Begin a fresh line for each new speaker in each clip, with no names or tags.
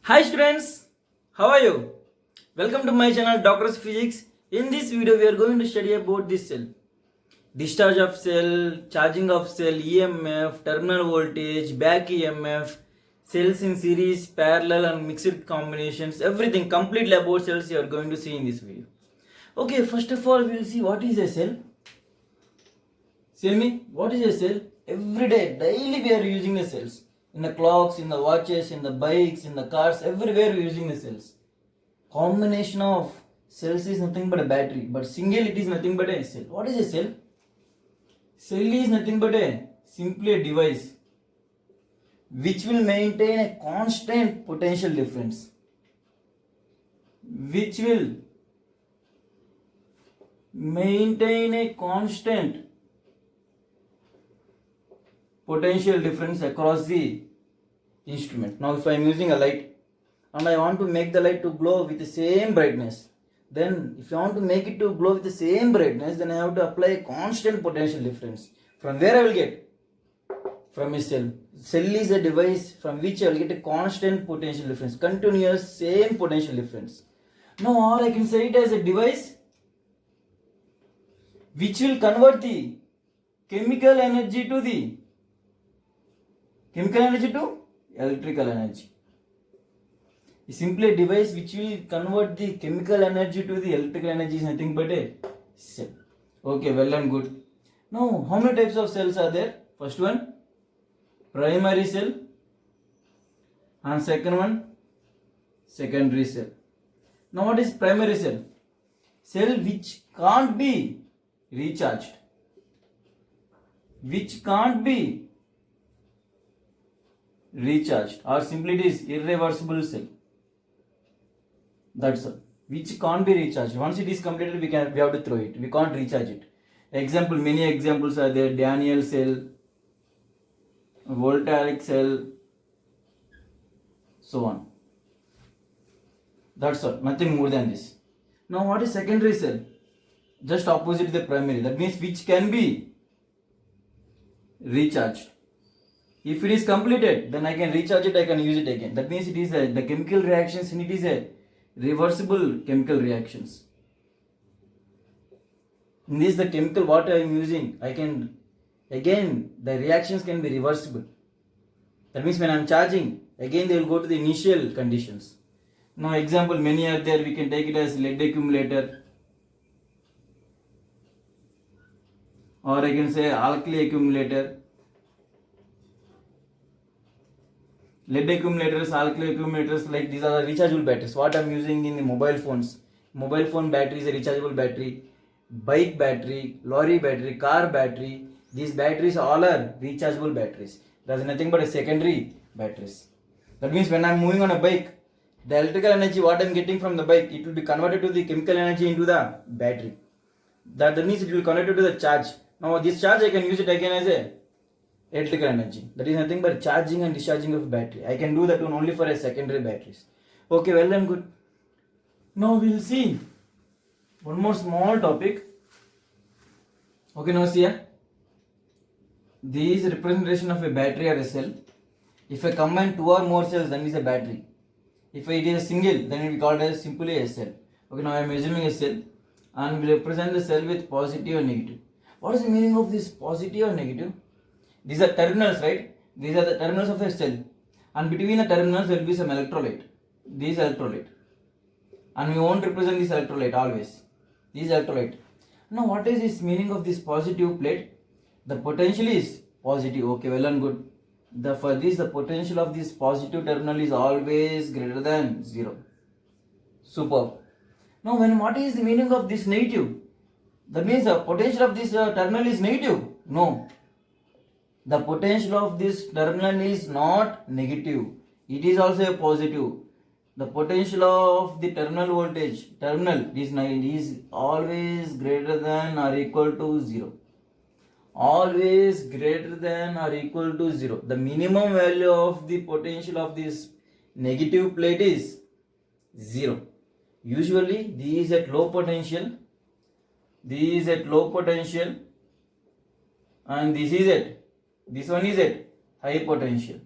Hi students, how are you? Welcome to my channel Doctor's Physics. In this video we are going to study about this cell. Discharge of cell, charging of cell, EMF, terminal voltage, back EMF, cells in series, parallel and mixed combinations, everything completely about cells you are going to see in this video. Okay, first of all we will see what is a cell. Say me, what is a cell? Every day, daily we are using the cells. In the clocks, in the watches, in the bikes, in the cars, everywhere we are using the cells. Combination of cells is nothing but a battery, but single it is nothing but a cell. What is a cell? Cell is nothing but a simply a device which will maintain a constant potential difference. Which will maintain a constant potential difference across the instrument. Now if I am using a light and I want to make the light to glow with the same brightness, then if I want to make it to glow with the same brightness, then I have to apply a constant potential difference. From where I will get? From a cell. Cell is a device from which I will get a constant potential difference, continuous same potential difference. Now or I can say it as a device which will convert the chemical energy to electrical energy. It's simply a device which will convert the chemical energy to the electrical energy is nothing but a cell. Okay, well and good. Now, how many types of cells are there? First one, primary cell, and second one, secondary cell. Now, what is primary cell? Cell which can't be recharged. Which can't be recharged, or simply it is irreversible cell. That's all. Which can't be recharged. Once it is completed, we have to throw it. We can't recharge it. Example, many examples are there. Daniell cell, Voltaic cell, so on. That's all. Nothing more than this. Now, what is secondary cell? Just opposite the primary. That means which can be recharged. If it is completed, then I can recharge it, I can use it again. That means it is the chemical reactions and it is a reversible chemical reactions. In this the chemical what I am using, I can again the reactions can be reversible. That means when I am charging, again they will go to the initial conditions. Now example many are there, we can take it as lead accumulator, or I can say alkali accumulator. Lead accumulators, alkali accumulators, like these are the rechargeable batteries. What I am using in the mobile phones. Mobile phone battery is a rechargeable battery. Bike battery, lorry battery, car battery. These batteries all are rechargeable batteries. There is nothing but a secondary batteries. That means when I am moving on a bike, the electrical energy what I am getting from the bike, it will be converted to the chemical energy into the battery. That means it will be connected to the charge. Now this charge I can use it again as a electrical energy. That is nothing but charging and discharging of battery. I can do that one only for a secondary batteries. Okay, well and good. Now we will see one more small topic. Okay, now see here. This is representation of a battery or a cell. If I combine two or more cells, then it is a battery. If it is a single, then it will be called as simply a cell. Okay, now I am assuming a cell and will represent the cell with positive and negative. What is the meaning of this positive and negative? These are terminals, right? These are the terminals of a cell. And between the terminals there will be some electrolyte. This electrolyte. And we won't represent this electrolyte always. This electrolyte. Now what is this meaning of this positive plate? The potential is positive. Okay, well and good. For this the potential of this positive terminal is always greater than 0. Superb. Now what is the meaning of this negative? That means the potential of this terminal is negative. No. The potential of this terminal is not negative. It is also a positive. The potential of the terminal voltage, is always greater than or equal to 0. Always greater than or equal to 0. The minimum value of the potential of this negative plate is 0. Usually this is at low potential. This is at low potential. And this one is at high potential.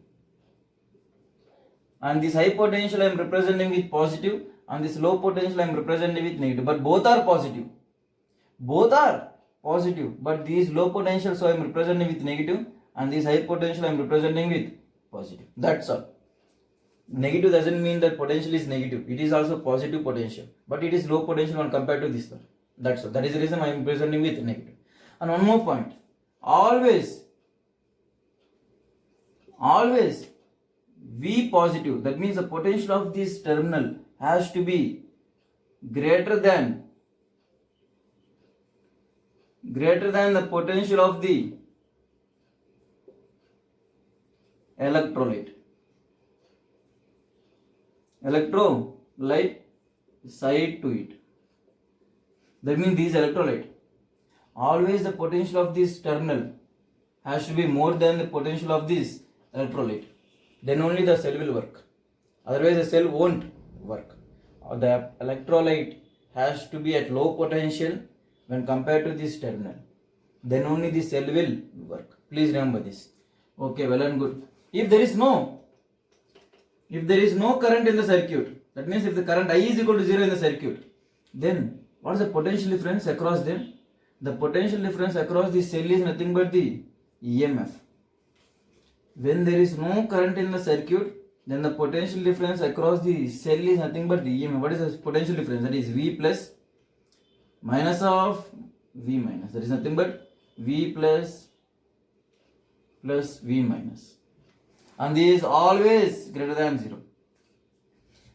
and this high potential I am representing with positive, and this low potential I am representing with negative, but both are positive. Both are positive, but these low potential, so I am representing with negative, and this high potential I am representing with positive. That's all. Negative doesn't mean that potential is negative. It is also positive potential, but it is low potential when compared to this one. That's all. That is the reason I am representing with negative. And one more point. Always V positive. That means the potential of this terminal has to be greater than the potential of the electrolyte side to it. That means this electrolyte, always the potential of this terminal has to be more than the potential of this electrolyte. Then only the cell will work. Otherwise the cell won't work. The electrolyte has to be at low potential when compared to this terminal. Then only the cell will work. Please remember this. Okay, well and good. If there is no current in the circuit, that means if the current I is equal to 0 in the circuit, then what is the potential difference across them? The potential difference across the cell is nothing but the EMF. When there is no current in the circuit, then the potential difference across the cell is nothing but the EMF. What is the potential difference? That is V plus minus of V minus. That is nothing but V plus V minus. And this is always greater than 0.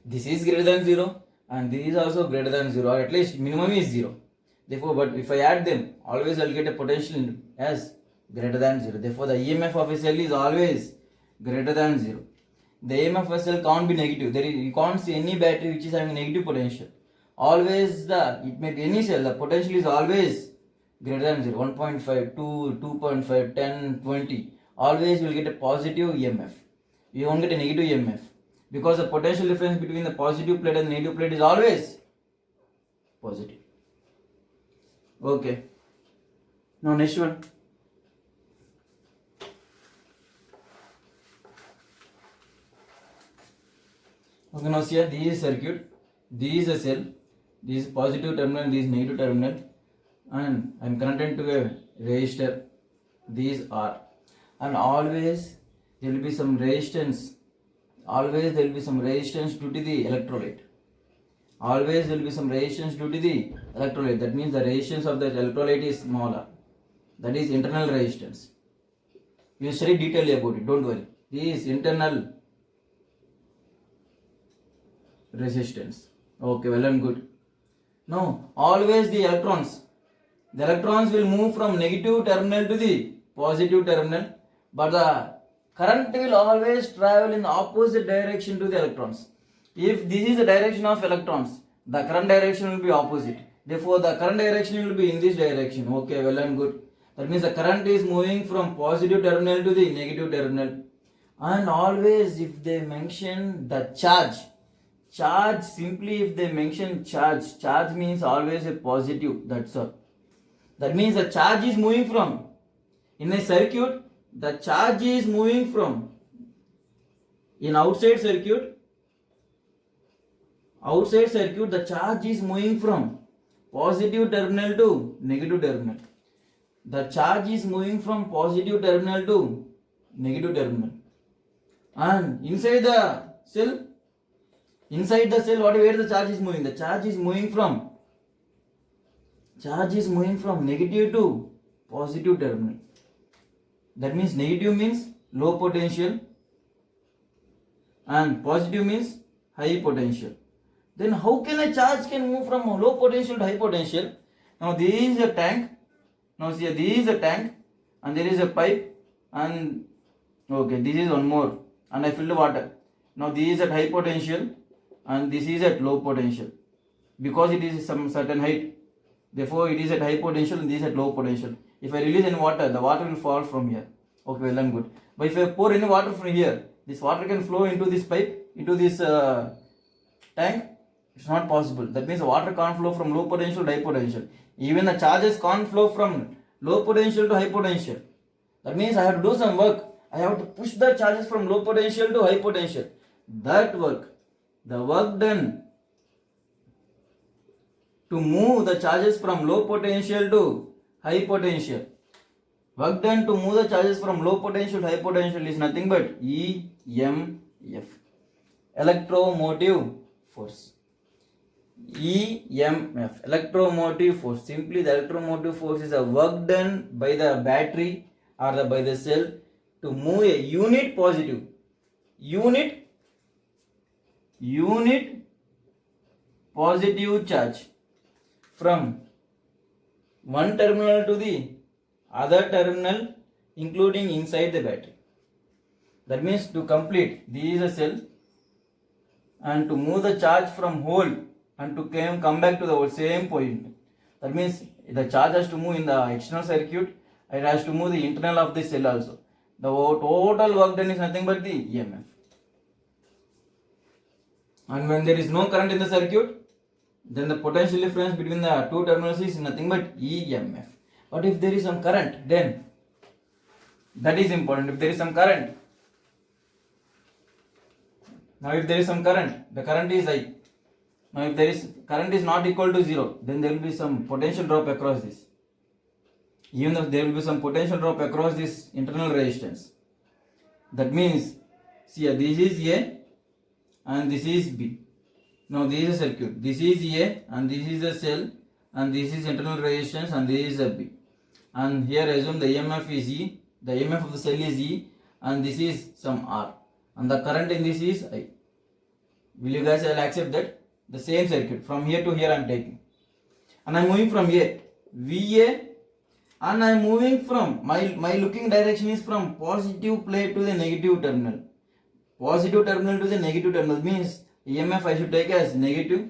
This is greater than 0 and this is also greater than 0, or at least minimum is 0. Therefore, but if I add them, always I will get a potential as greater than 0. Therefore, the EMF of a cell is always greater than 0. The EMF of a cell can't be negative. You can't see any battery which is having negative potential. Always it may be any cell, the potential is always greater than 0. 1.5, 2, 2.5, 10, 20. Always you will get a positive EMF. You won't get a negative EMF. Because the potential difference between the positive plate and the negative plate is always positive. Okay. Now next one. Okay, now see here, this is circuit, this is a cell, this is positive terminal, this is negative terminal, and I am connected to a resistor, these are, and always there will be some resistance, always there will be some resistance due to the electrolyte. Always there will be some resistance due to the electrolyte. That means the resistance of the electrolyte is smaller. That is internal resistance. We will study detailedly about it, don't worry. This is internal resistance. Okay, well and good. Now, always the electrons will move from negative terminal to the positive terminal, but the current will always travel in the opposite direction to the electrons. If this is the direction of electrons, the current direction will be opposite. Therefore, the current direction will be in this direction. Okay, well and good. That means the current is moving from positive terminal to the negative terminal. And always if they mention the charge, simply if they mention charge means always a positive, that's all. That means the charge is moving from, in a circuit, the charge is moving from, in outside circuit, the charge is moving from positive terminal to negative terminal. The charge is moving from positive terminal to negative terminal. And inside the cell, where the charge is moving? The charge is moving from negative to positive terminal. That means negative means low potential and positive means high potential. Then how can a charge can move from low potential to high potential? Now this is a tank. Now see, this is a tank and there is a pipe, and okay, this is one more, and I filled water. Now this is at high potential and this is at low potential because it is some certain height. Therefore it is at high potential and this is at low potential. If I release any water, the water will fall from here. Okay, well and good. But if I pour any water from here, this water can flow into this pipe, into this tank. It's not possible. That means the water can't flow from low potential to high potential. Even the charges can't flow from low potential to high potential. That means I have to do some work. I have to push the charges from low potential to high potential. That work, the work done to move the charges from low potential to high potential. Work done to move the charges from low potential to high potential is nothing but EMF, electromotive force. EMF, electromotive force. Simply, the electromotive force is a work done by the battery or by the cell to move a unit positive charge from one terminal to the other terminal, including inside the battery. That means to complete, this is a cell, and to move the charge from hole and to come back to the same point. That means the charge has to move in the external circuit, it has to move the internal of the cell also. The total work done is nothing but the EMF. And when there is no current in the circuit, then the potential difference between the two terminals is nothing but EMF. But if there is some current, then that is important. If there is some current, now if there is some current, the current is I. Now if there is current is not equal to 0, then there will be some potential drop across this. Even though there will be some potential drop across this internal resistance. That means, see, this is A and this is B. Now this is a circuit. This is A and this is a cell and this is internal resistance and this is a B. And here assume the EMF is E, the EMF of the cell is E, and this is some R. And the current in this is I. Will you guys all accept that? The same circuit. From here to here I am taking. And I am moving from A. VA, and I am moving from, my looking direction is from positive plate to the negative terminal. Positive terminal to the negative terminal means EMF I should take as negative.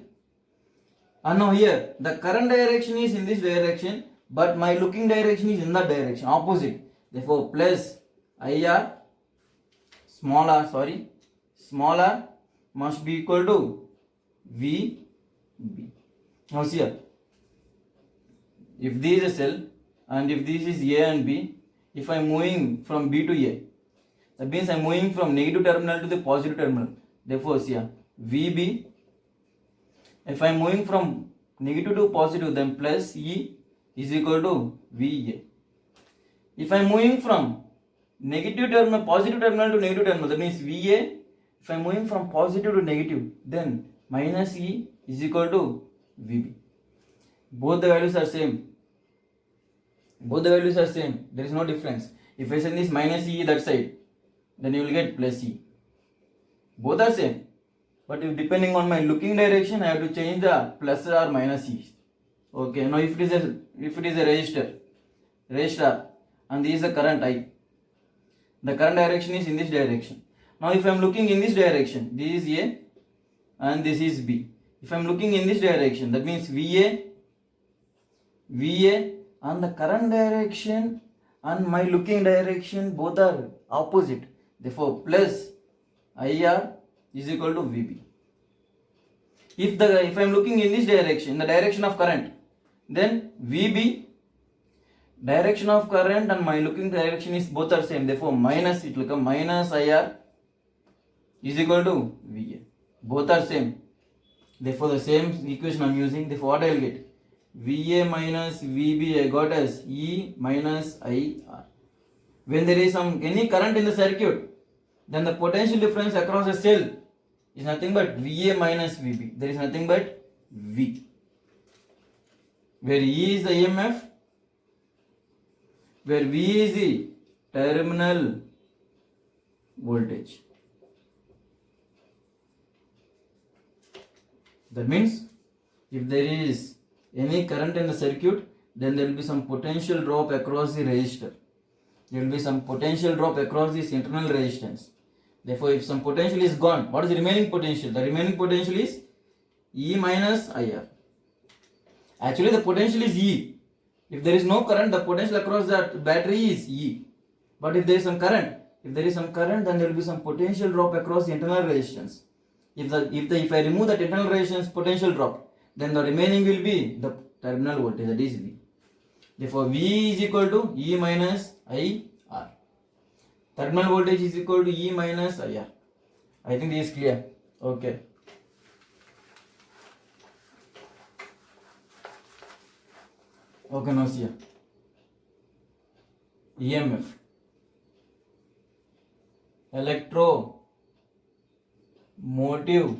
And now here, the current direction is in this direction, but my looking direction is in that direction, opposite. Therefore, plus IR, small r must be equal to VB. Now see here, if this is a cell and if this is A and B, if I am moving from B to A, that means I am moving from negative terminal to the positive terminal. Therefore, see here, VB. If I am moving from negative to positive, then plus E is equal to VA. If I am moving from negative terminal, positive terminal to negative terminal, that means VA. If I am moving from positive to negative, then minus E is equal to VB. Both the values are same. There is no difference. If I send this minus E that side, then you will get plus E. Both are same. But if depending on my looking direction, I have to change the plus or minus E. Okay, now if it is a resistor, and this is the current I. The current direction is in this direction. Now if I am looking in this direction, this is A and this is B. If I am looking in this direction, that means VA and the current direction and my looking direction both are opposite. Therefore, plus IR is equal to VB. If I am looking in this direction, the direction of current, then VB, direction of current and my looking direction is both are same. Therefore, minus, it will come minus IR is equal to VA. Both are same. Therefore, the same equation I am using. Therefore, what I will get? VA minus VB I got as E minus IR. When there is any current in the circuit, then the potential difference across the cell is nothing but VA minus VB. There is nothing but V. Where E is the EMF, where V is the terminal voltage. That means if there is any current in the circuit, then there will be some potential drop across the resistor. There will be some potential drop across this internal resistance. Therefore, if some potential is gone, what is the remaining potential? The remaining potential is E minus IR. Actually, the potential is E. If there is no current, the potential across that battery is E. But if there is some current, then there will be some potential drop across the internal resistance. If I remove that internal resistance potential drop, then the remaining will be the terminal voltage, that is V. Therefore, V is equal to E minus IR. Terminal voltage is equal to E minus IR. I think this is clear. Okay. Okay, now see here. EMF, electromotive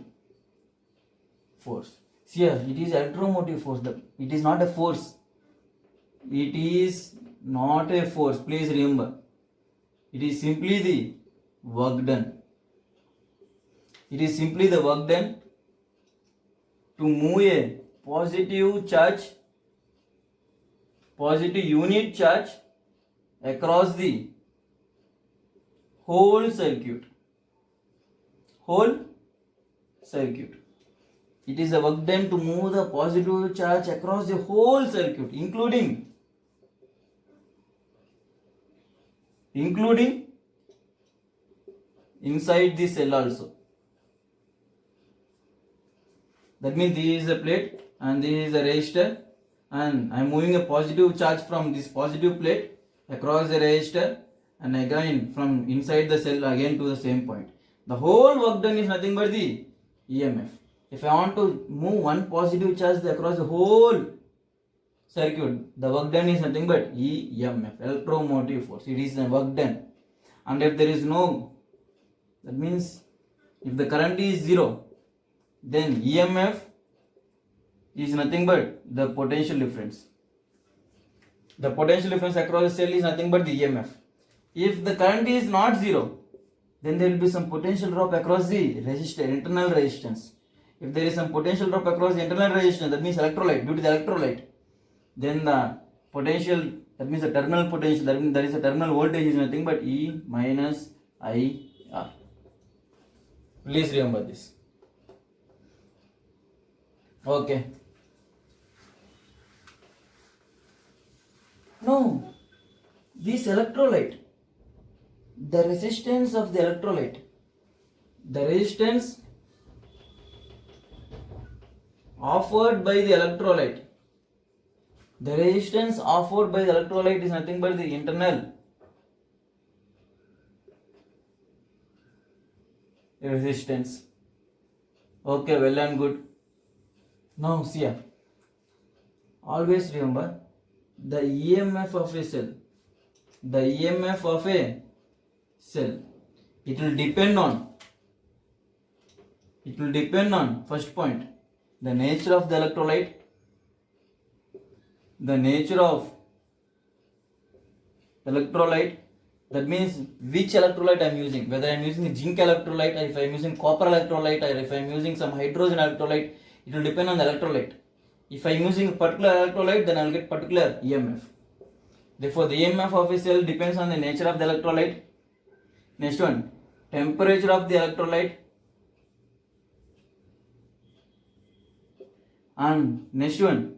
force. See here, it is electromotive force. It is not a force. It is not a force. Please remember. It is simply the work done. It is simply the work done to move a positive charge, positive unit charge across the whole circuit. Whole circuit. It is a work done to move the positive charge across the whole circuit, including inside the cell also. That means this is a plate and this is a resistor, and I am moving a positive charge from this positive plate across the resistor and again from inside the cell again to the same point. The whole work done is nothing but the EMF. If I want to move one positive charge across the whole circuit, the work done is nothing but EMF, electromotive force. It is the work done. And if there is no, that means if the current is zero, then EMF is nothing but the potential difference. The potential difference across the cell is nothing but the EMF. If the current is not zero, then there will be some potential drop across the resistor, internal resistance. If there is some potential drop across the internal resistance, that means electrolyte, due to the electrolyte, then the potential, that means the terminal potential, that means there is a terminal voltage is nothing but E minus IR. Please remember this. Okay. Now, this electrolyte, the resistance of the electrolyte, the resistance offered by the electrolyte, the resistance offered by the electrolyte is nothing but the internal resistance. Okay, well and good. Now see here. Always remember the EMF of a cell. The EMF of a cell. It will depend on first point, the nature of the electrolyte, the nature of electrolyte, that means which electrolyte I am using, whether I am using zinc electrolyte, or if I am using copper electrolyte, or if I am using some hydrogen electrolyte, it will depend on the electrolyte. If I am using a particular electrolyte, then I will get particular EMF. Therefore, the EMF of a cell depends on the nature of the electrolyte. Next one, temperature of the electrolyte. And next one,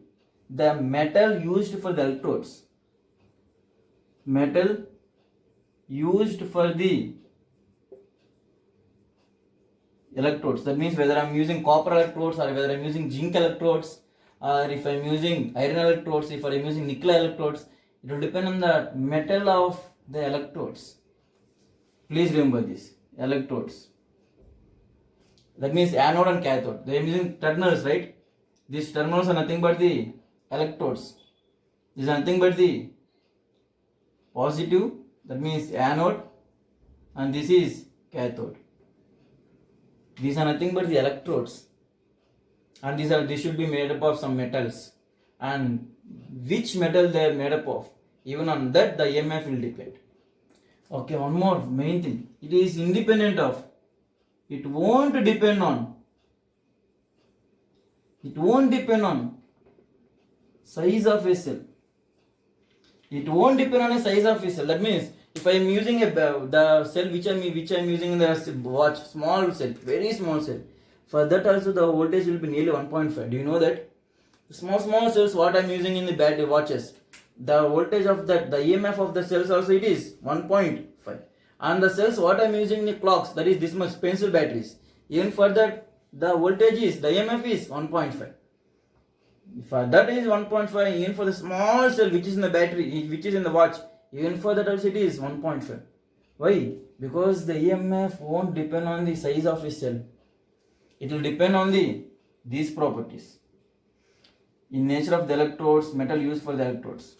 the metal used for the electrodes. Metal used for the electrodes. That means whether I am using copper electrodes, or whether I am using zinc electrodes, or if I am using iron electrodes, if I am using nickel electrodes, it will depend on the metal of the electrodes. Please remember this, electrodes. That means anode and cathode. They are using terminals, right? These terminals are nothing but the electrodes. This is nothing but the positive, that means anode, and this is cathode. These are nothing but the electrodes, and these should be made up of some metals, and which metal they are made up of, even on that the EMF will depend. Okay, one more main thing, it is independent of, it won't depend on size of a cell. It won't depend on a size of a cell. That means if I am using the cell which I am using in the watch, small cell, very small cell, for that also the voltage will be nearly 1.5. Do you know that? Small cells what I am using in the battery watches, the voltage of that, the EMF of the cells also it is 1.5. And the cells what I am using in the clocks, that is this much pencil batteries, even for that the voltage is, the EMF is 1.5. For that is 1.5, even for the small cell which is in the battery, which is in the watch, even for that also it is 1.5. Why? Because the EMF won't depend on the size of a cell. It will depend on these properties. In nature of the electrodes, metal used for the electrodes.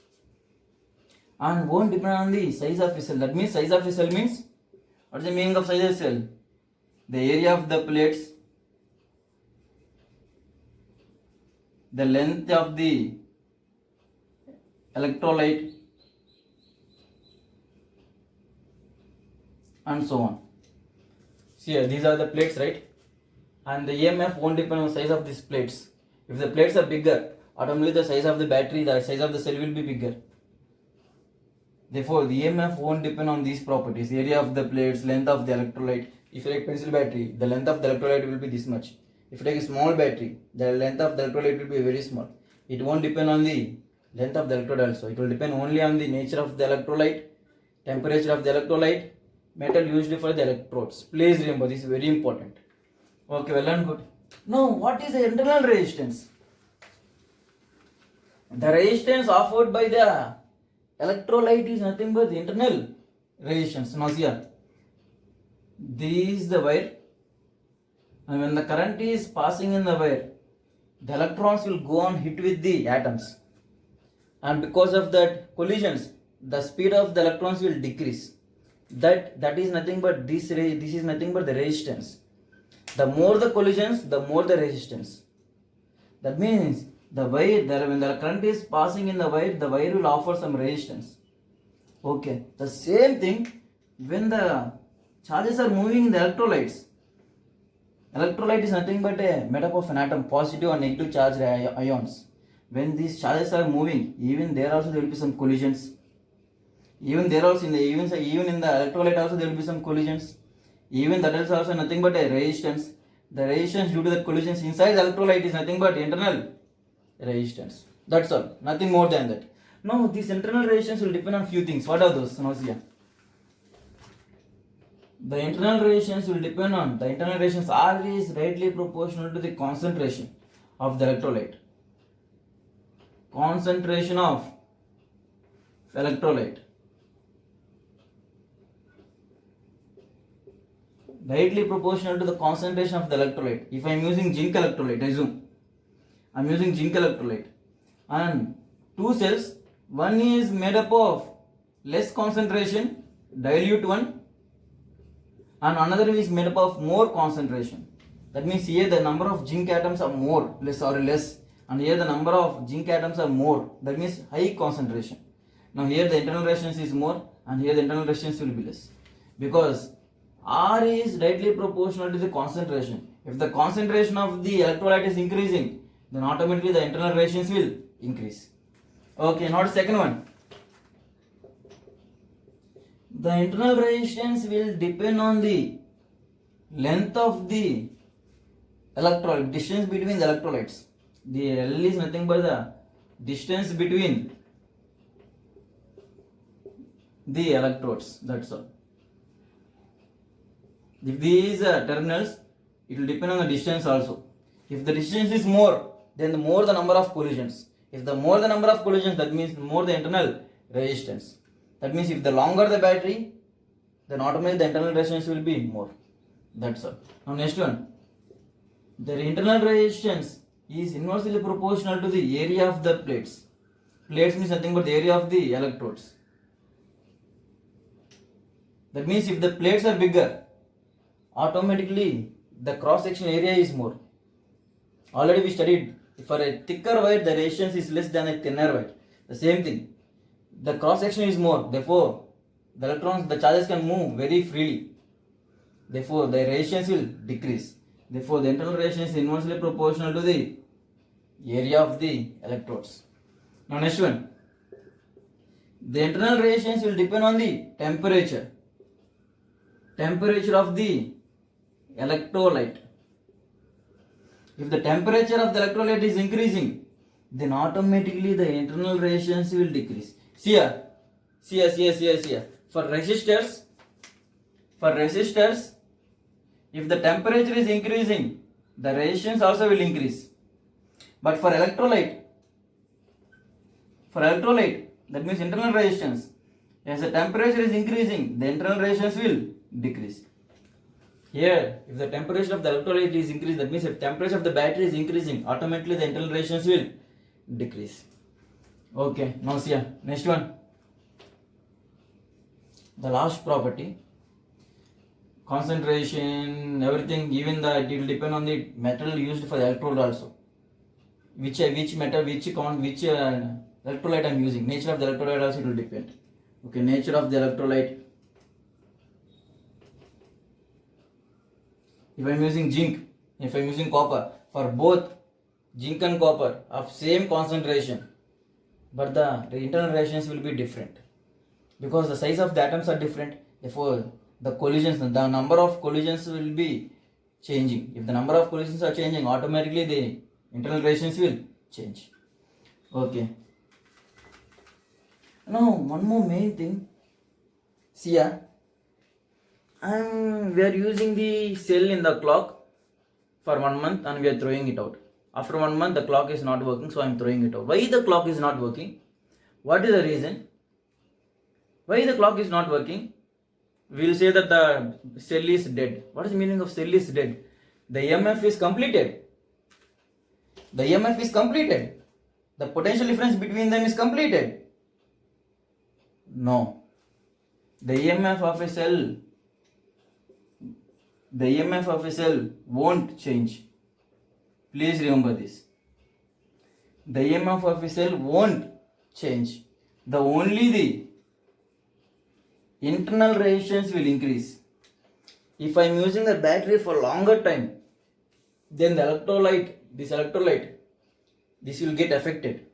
And won't depend on the size of a cell. That means size of a cell means, what is the meaning of size of a cell? The area of the plates, the length of the electrolyte, and so on. See here, these are the plates, right? And the EMF won't depend on the size of these plates. If the plates are bigger, automatically the size of the battery, the size of the cell will be bigger. Therefore, the EMF won't depend on these properties: area of the plates, length of the electrolyte. If you take pencil battery, the length of the electrolyte will be this much. If you take a small battery, the length of the electrolyte will be very small. It won't depend on the length of the electrode also. It will depend only on the nature of the electrolyte, temperature of the electrolyte, metal used for the electrodes. Please remember, this is very important. Okay, well and good. Now, what is the internal resistance? The resistance offered by the electrolyte is nothing but the internal resistance. Now, here, this is the wire, and when the current is passing in the wire, the electrons will go on hit with the atoms, and because of that collisions, the speed of the electrons will decrease. That is nothing but this is nothing but the resistance. The more the collisions, the more the resistance. That means the wire, when the current is passing in the wire will offer some resistance. Okay, the same thing when the charges are moving in the electrolytes. Electrolyte is nothing but a made up of an atom, positive and negative charged ions. When these charges are moving, even there also there will be some collisions. Even there also even in the electrolyte also there will be some collisions. Even that is also nothing but a resistance. The resistance due to the collisions inside the electrolyte is nothing but internal resistance. That's all. Nothing more than that. Now, this internal resistance will depend on few things. What are those? Now, see. The internal resistance will depend on, the internal resistance R is rightly proportional to the concentration of the electrolyte. Concentration of electrolyte. Rightly proportional to the concentration of the electrolyte. If I am using zinc electrolyte, assume I am using zinc electrolyte, and two cells, one is made up of less concentration, dilute one, and another is made up of more concentration. That means here the number of zinc atoms are more, less, and here the number of zinc atoms are more. That means high concentration. Now here the internal resistance is more, and here the internal resistance will be less, because R is rightly proportional to the concentration. If the concentration of the electrolyte is increasing, then automatically the internal resistance will increase. Okay, now the second one. The internal resistance will depend on the length of the electrolyte, distance between the electrolytes. The L is nothing but the distance between the electrodes. That's all. If these are terminals, it will depend on the distance also. If the distance is more, then the more the number of collisions. If the more the number of collisions, that means more the internal resistance. That means if the longer the battery, then automatically the internal resistance will be more. That's all. Now next one. The internal resistance is inversely proportional to the area of the plates. Plates means nothing but the area of the electrodes. That means if the plates are bigger, automatically the cross-section area is more. Already we studied, for a thicker wire the resistance is less than a thinner wire. The same thing. The cross-section is more, therefore the electrons, the charges can move very freely. Therefore the resistance will decrease. Therefore the internal resistance is inversely proportional to the area of the electrodes. Now next one. The internal resistance will depend on the temperature. Temperature of the electrolyte. If the temperature of the electrolyte is increasing, then automatically the internal resistance will decrease. See here. For resistors, if the temperature is increasing, the resistance also will increase. But for electrolyte, that means internal resistance, As the temperature is increasing, the internal resistance will decrease. Here, if the temperature of the electrolyte is increasing, that means if temperature of the battery is increasing, automatically the internal resistance will decrease. Okay, now see here. Next one. The last property. Concentration, everything, even it will depend on the metal used for the electrode also. Which metal, which electrolyte I am using. Nature of the electrolyte also it will depend. Okay, nature of the electrolyte. If I am using zinc, if I am using copper, for both zinc and copper of same concentration, but the internal reactions will be different because the size of the atoms are different. Therefore, the collisions, the number of collisions will be changing. If the number of collisions are changing, automatically the internal reactions will change. Okay. Now, one more main thing. See here. We are using the cell in the clock for 1 month and we are throwing it out. After 1 month, the clock is not working, so I am throwing it out. Why the clock is not working? What is the reason? Why the clock is not working? We will say that the cell is dead. What is the meaning of cell is dead? The EMF is completed. The EMF is completed. The potential difference between them is completed. No. The EMF of a cell won't change. Please remember this. The EMF of a cell won't change. Only the internal resistance will increase. If I am using the battery for longer time, then this electrolyte will get affected.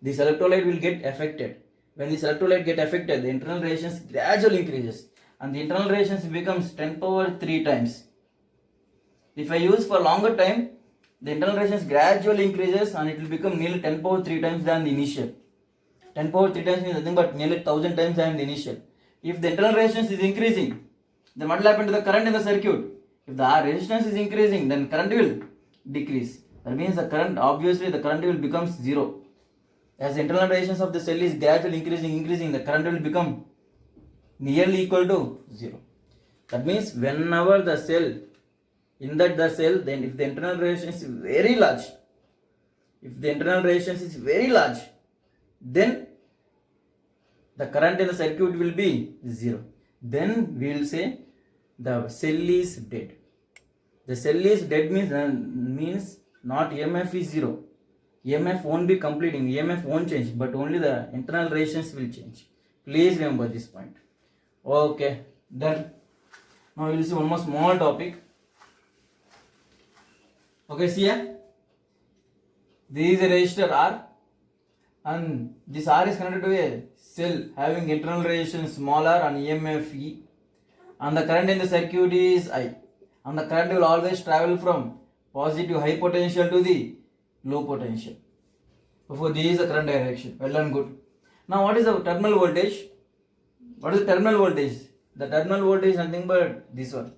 This electrolyte will get affected. When this electrolyte get affected, the internal resistance gradually increases and the internal resistance becomes 10 power 3 times. If I use for longer time, the internal resistance gradually increases and it will become nearly 10 power 3 times than the initial. 10 power 3 times means nothing but nearly 1000 times than the initial. If the internal resistance is increasing, then what will happen to the current in the circuit? If the resistance is increasing, then current will decrease. That means the current will become zero. As the internal resistance of the cell is gradually increasing, the current will become nearly equal to zero. That means whenever the cell, then if the internal resistance is very large, then the current in the circuit will be zero. Then we will say the cell is dead. The cell is dead means not EMF is zero. EMF won't be completing, EMF won't change, but only the internal resistance will change. Please remember this point. Okay, done. Now we will see one more small topic. Okay, see here. This is a resistor R and this R is connected to a cell having internal resistance small r and EMF E, and the current in the circuit is I, and the current will always travel from positive high potential to the low potential. Therefore, this is the current direction. Well and good. Now, what is the terminal voltage? What is the terminal voltage? The terminal voltage is nothing but this one.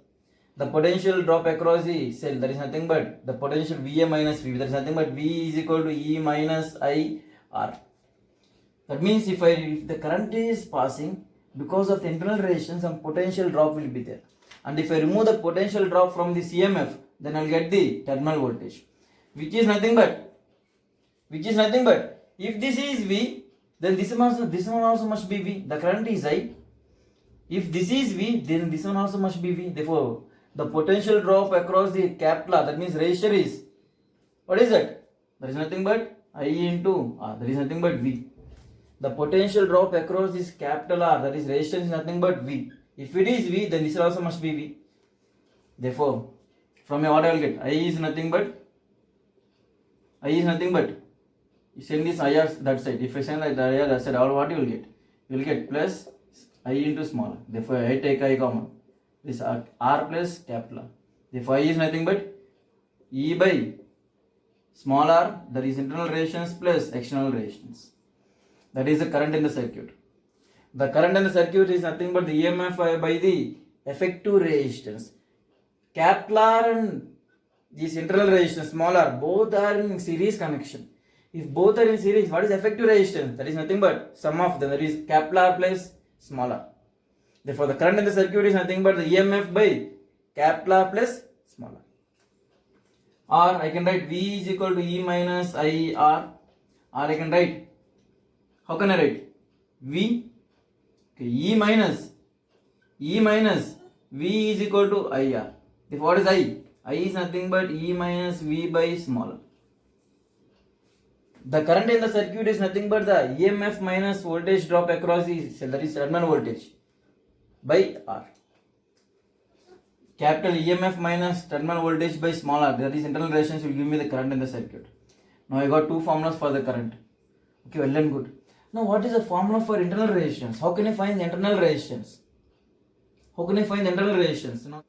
The potential drop across the cell, that is nothing but the potential VA minus VB. That is nothing but V is equal to E minus I R. That means if the current is passing, because of the internal resistance, some potential drop will be there. And if I remove the potential drop from this EMF, then I will get the terminal voltage, which is nothing but if this is V, then this one also must be V. The current is I. If this is V, then this one also must be V. Therefore, the potential drop across the capital R, that means resistor is, what is that? That is nothing but I into R, that is nothing but V. The potential drop across this capital R, that is resistance, is nothing but V. If it is V, then this also must be V. Therefore, from here what I will get? I is nothing but you send this IR that side. If I send that IR that side, what you will get? You will get plus I into small r. Therefore, I take I common. This R plus capital R. Therefore, I is nothing but E by small r, that is internal resistance plus external resistance. That is the current in the circuit. The current in the circuit is nothing but the EMF by the effective resistance. Capital R and this internal resistance small r, both are in series connection. If both are in series, what is effective resistance? That is nothing but sum of them, that is capital R plus small r. Therefore, the current in the circuit is nothing but the EMF by capital R plus small r. Or I can write V is equal to E minus I R. Or I can write, how can I write? V, okay, E minus V is equal to I R. Therefore, what is I? I is nothing but E minus V by small r. The current in the circuit is nothing but the EMF minus voltage drop across the cell, that is terminal voltage, by R. Capital EMF minus terminal voltage by small r, that is internal resistance, will give me the current in the circuit. Now I got two formulas for the current. Okay, well and good. Now what is the formula for internal resistance? How can I find the internal resistance? Now,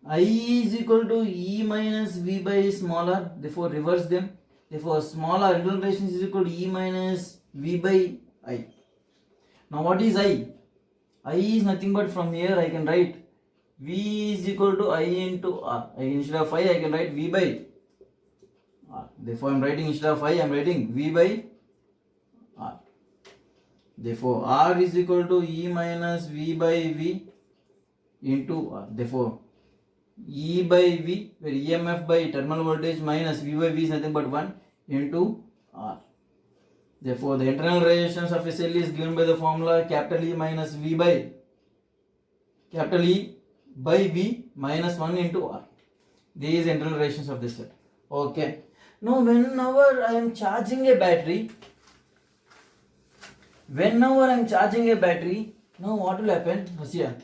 I is equal to E minus V by small r, therefore reverse them. Therefore, small r internal resistance is equal to E minus V by I. Now, what is I? I is nothing but from here I can write V is equal to I into R. Instead of I can write V by R. Therefore, I am writing instead of I am writing V by R. Therefore, R is equal to E minus V by V into R. Therefore, E by V, where EMF by terminal voltage minus V by V is nothing but 1 into R. Therefore, the internal resistance of a cell is given by the formula capital E minus V by capital E by V minus 1 into R. This is the internal resistance of the cell. Okay. Now, whenever I am charging a battery, now what will happen? Here,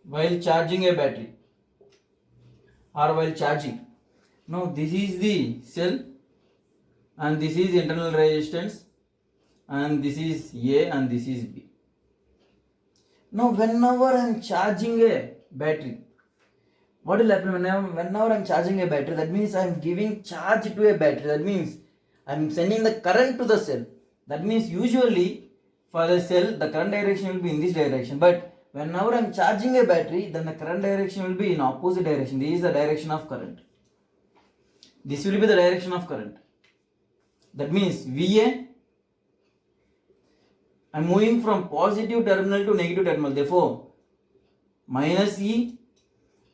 while charging a battery, or while charging. Now this is the cell and this is internal resistance and this is A and this is B. Now whenever I am charging a battery, what will happen whenever I am charging a battery? That means I am giving charge to a battery. That means I am sending the current to the cell. That means usually for the cell the current direction will be in this direction, but whenever I am charging a battery, then the current direction will be in opposite direction. This is the direction of current. This will be the direction of current. That means VA, I am moving from positive terminal to negative terminal. Therefore, minus E,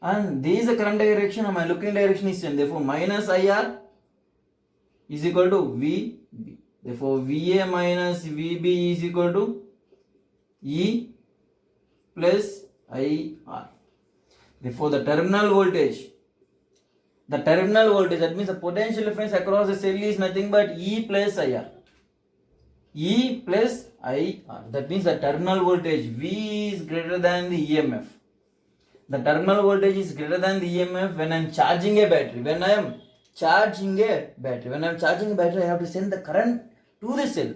and this is the current direction and my looking direction is same. Therefore, minus IR is equal to VB. Therefore, VA minus VB is equal to E plus IR. Therefore, the terminal voltage, that means the potential difference across the cell is nothing but E plus IR. E plus IR. That means the terminal voltage V is greater than the EMF. The terminal voltage is greater than the EMF when I am charging a battery. When I am charging a battery, I have to send the current to the cell.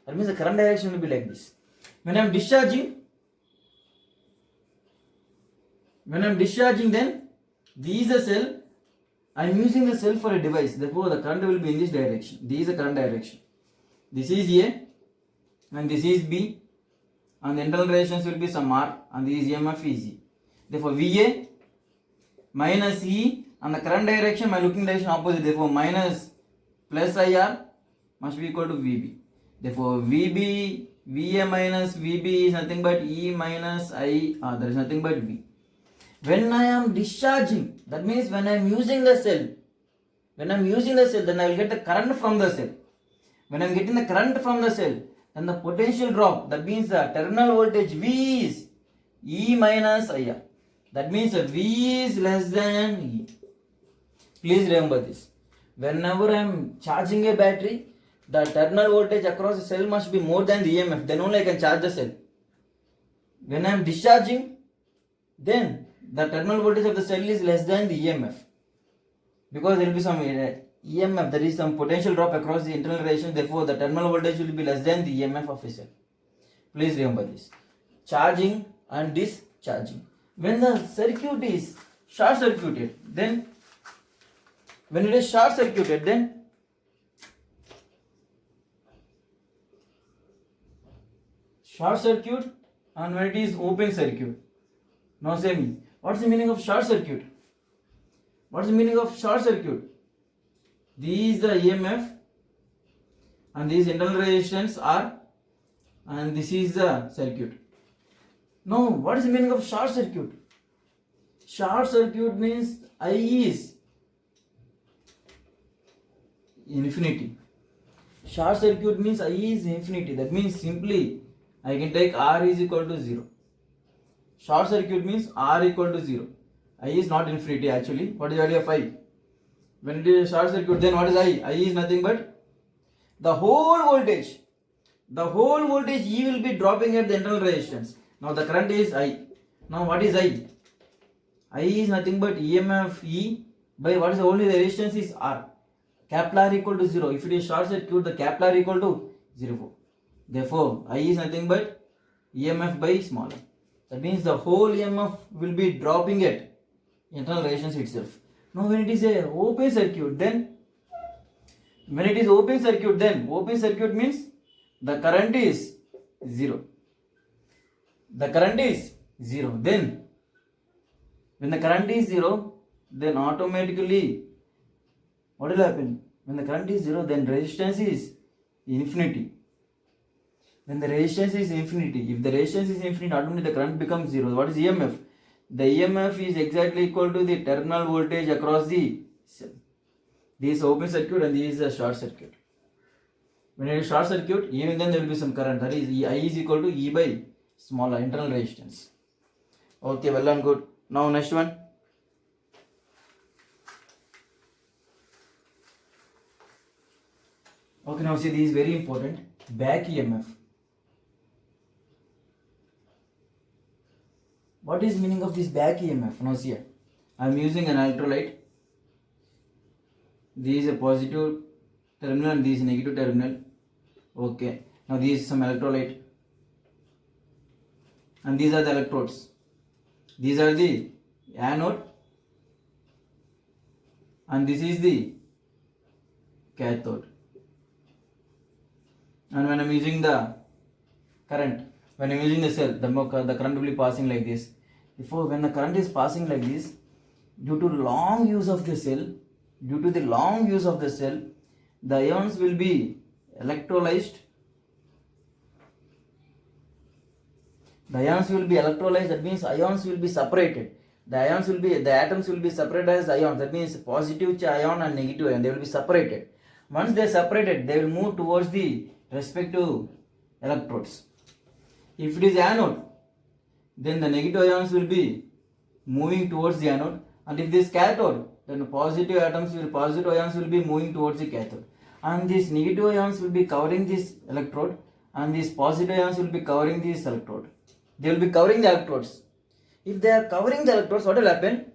That means the current direction will be like this. When I am discharging, then this is the cell. I am using the cell for a device. Therefore, the current will be in this direction. This is the current direction. This is A and this is B. And the internal resistance will be some R and this EMF is E. Therefore, VA minus E and the current direction, my looking direction opposite. Therefore, minus plus IR must be equal to VB. Therefore, VA minus VB is nothing but E minus IR. There is nothing but V. When I am discharging, that means when I am using the cell, then I will get the current from the cell. When I am getting the current from the cell, then the potential drop, that means the terminal voltage V is E minus IR. That means V is less than E. Please remember this. Whenever I am charging a battery, the terminal voltage across the cell must be more than the EMF. Then only I can charge the cell. When I am discharging, then the terminal voltage of the cell is less than the EMF. Because there will be some EMF, there is some potential drop across the internal resistance. Therefore, the terminal voltage will be less than the EMF of a cell. Please remember this. Charging and discharging. When the circuit is short circuited, then when it is short circuited, then short circuit, and when it is open circuit. Now say me, what's the meaning of short circuit? This is the EMF and these internal resistance R, and this is the circuit. Now, what is the meaning of short circuit? Short circuit means I is infinity. Short circuit means I is infinity. That means simply I can take R is equal to 0. Short circuit means R equal to 0. I is not infinity actually. What is the value of I? When it is a short circuit, then what is I? I is nothing but the whole voltage. The whole voltage E will be dropping at the internal resistance. Now the current is I. Now what is I? I is nothing but EMF E by what is only the resistance is R. Capital R equal to 0. If it is short circuit, the capital R equal to 0. Therefore, I is nothing but EMF by small r. That means the whole EMF will be dropping at internal resistance itself. Now when it is a open circuit, then open circuit means the current is 0. The current is 0. Then when the current is 0, then automatically what will happen? When the current is 0, then resistance is infinity. When the resistance is infinity, if the resistance is infinity, automatically the current becomes 0. What is EMF? The EMF is exactly equal to the terminal voltage across the cell. This is open circuit and this is a short circuit. When it is short circuit, even then there will be some current. That is I is equal to E by small r, internal resistance. Okay, well and good. Now next one. Okay, now see, this is very important. Back EMF. What is meaning of this back EMF? Now see, I am using an electrolyte. This is a positive terminal and this is negative terminal. Okay, now this is some electrolyte. And these are the electrodes. These are the anode. And this is the cathode. And when I am using the current, when I am using the cell, the current will be passing like this. When the current is passing like this, due to long use of the cell, the ions will be electrolyzed. That means ions will be separated. The atoms will be separated as ions. That means positive ion and negative ion. They will be separated. Once they are separated, they will move towards the respective electrodes. If it is anode, then the negative ions will be moving towards the anode, and if this cathode, then positive ions will be moving towards the cathode, and these negative ions will be covering this electrode, and these positive ions will be covering this electrode. They will be covering the electrodes. If they are covering the electrodes, what will happen?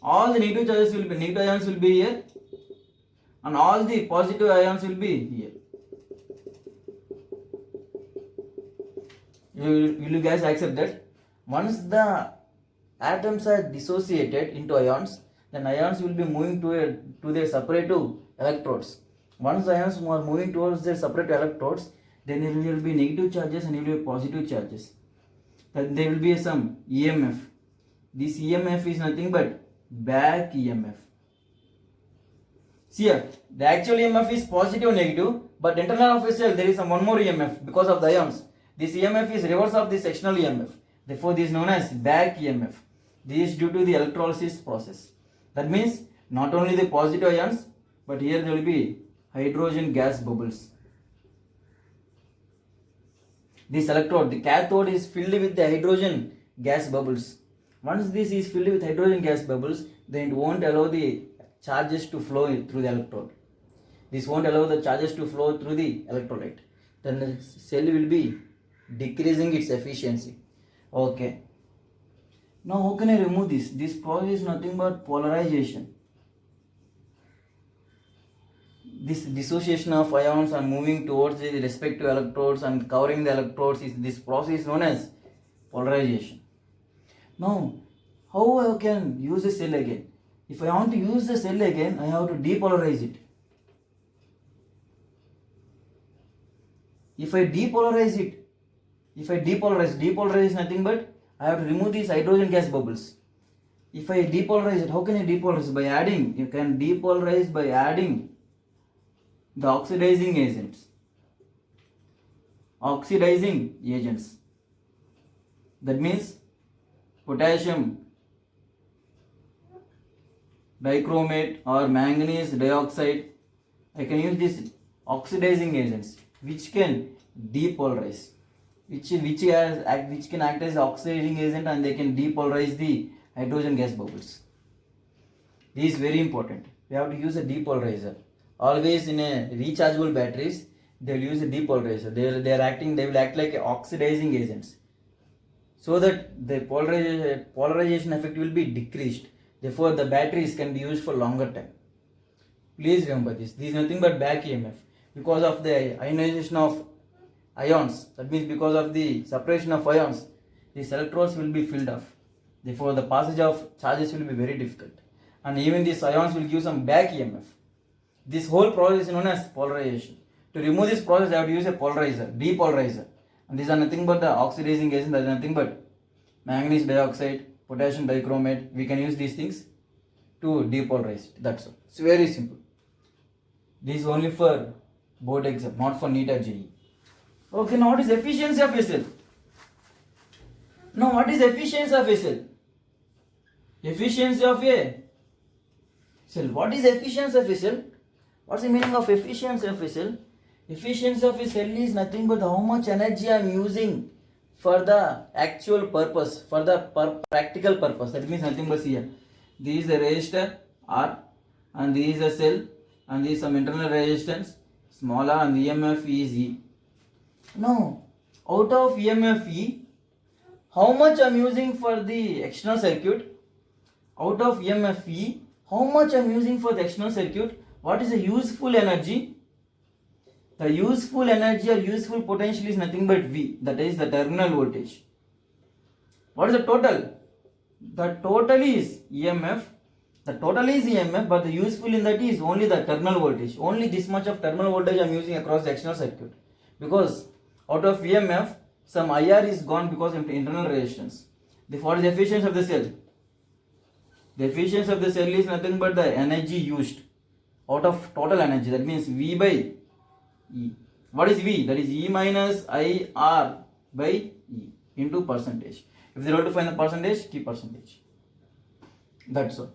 All the negative ions will be here, and all the positive ions will be here. Will you guys accept that? Once the atoms are dissociated into ions, then ions will be moving to their separate electrodes. Once the ions are moving towards their separate electrodes, then there will be negative charges and there will be positive charges. Then there will be some EMF. This EMF is nothing but back EMF. See here, the actual EMF is positive negative, but internal of a cell there is one more EMF because of the ions. This EMF is reverse of the sectional EMF. Therefore, this is known as back EMF. This is due to the electrolysis process. That means not only the positive ions, but here there will be hydrogen gas bubbles. This electrode, the cathode, is filled with the hydrogen gas bubbles. Once this is filled with hydrogen gas bubbles, then it won't allow the charges to flow through the electrode. This won't allow the charges to flow through the electrolyte. Then the cell will be decreasing its efficiency. Okay. Now how can I remove this? This process is nothing but polarization. This dissociation of ions and moving towards the respective electrodes and covering the electrodes, this process is known as polarization. Now, how I can use the cell again? If I want to use the cell again, I have to depolarize it. If I depolarize, depolarize is nothing but I have to remove these hydrogen gas bubbles. If I depolarize it, how can I depolarize? By adding, you can depolarize by adding The oxidizing agents. Oxidizing agents. That means potassium dichromate or manganese dioxide. I can use these oxidizing agents which can depolarize, which can act as oxidizing agent, and they can depolarize the hydrogen gas bubbles. This is very important. We have to use a depolarizer. Always in a rechargeable batteries, they will use a depolarizer. They will act like oxidizing agents, so that the polarization effect will be decreased. Therefore, the batteries can be used for longer time. Please remember this. This is nothing but back EMF. Because of the ionization of ions, that means because of the separation of ions, these electrodes will be filled off. Therefore, the passage of charges will be very difficult. And even these ions will give some back EMF. This whole process is known as polarization. To remove this process, I have to use a polarizer, depolarizer. And these are nothing but the oxidizing agents. That is nothing but manganese dioxide, potassium dichromate. We can use these things to depolarize. That's all. It's very simple. This is only for board exam, not for NEET or JEE. Okay, now what is efficiency of a cell? Now what is efficiency of a cell? Efficiency of a cell. What is efficiency of a cell? What's the meaning of efficiency of a cell? Efficiency of a cell is nothing but how much energy I am using for the actual purpose, for the practical purpose. That means nothing but here. This is a resistor R, and this is a cell, and this is some internal resistance small r, and the EMF is E. Now, out of EMF E, how much I am using for the external circuit? Out of EMF E, how much I am using for the external circuit? What is the useful energy? The useful energy or useful potential is nothing but V, that is the terminal voltage. What is the total? The total is EMF. The total is EMF, but the useful in that is only the terminal voltage. Only this much of terminal voltage I am using across the external circuit. Because out of EMF, some IR is gone because of internal resistance. What is the efficiency of the cell? The efficiency of the cell is nothing but the energy used out of total energy. That means V by E. What is V? That is E minus IR by E into percentage. If they want to find the percentage, keep percentage. That's all.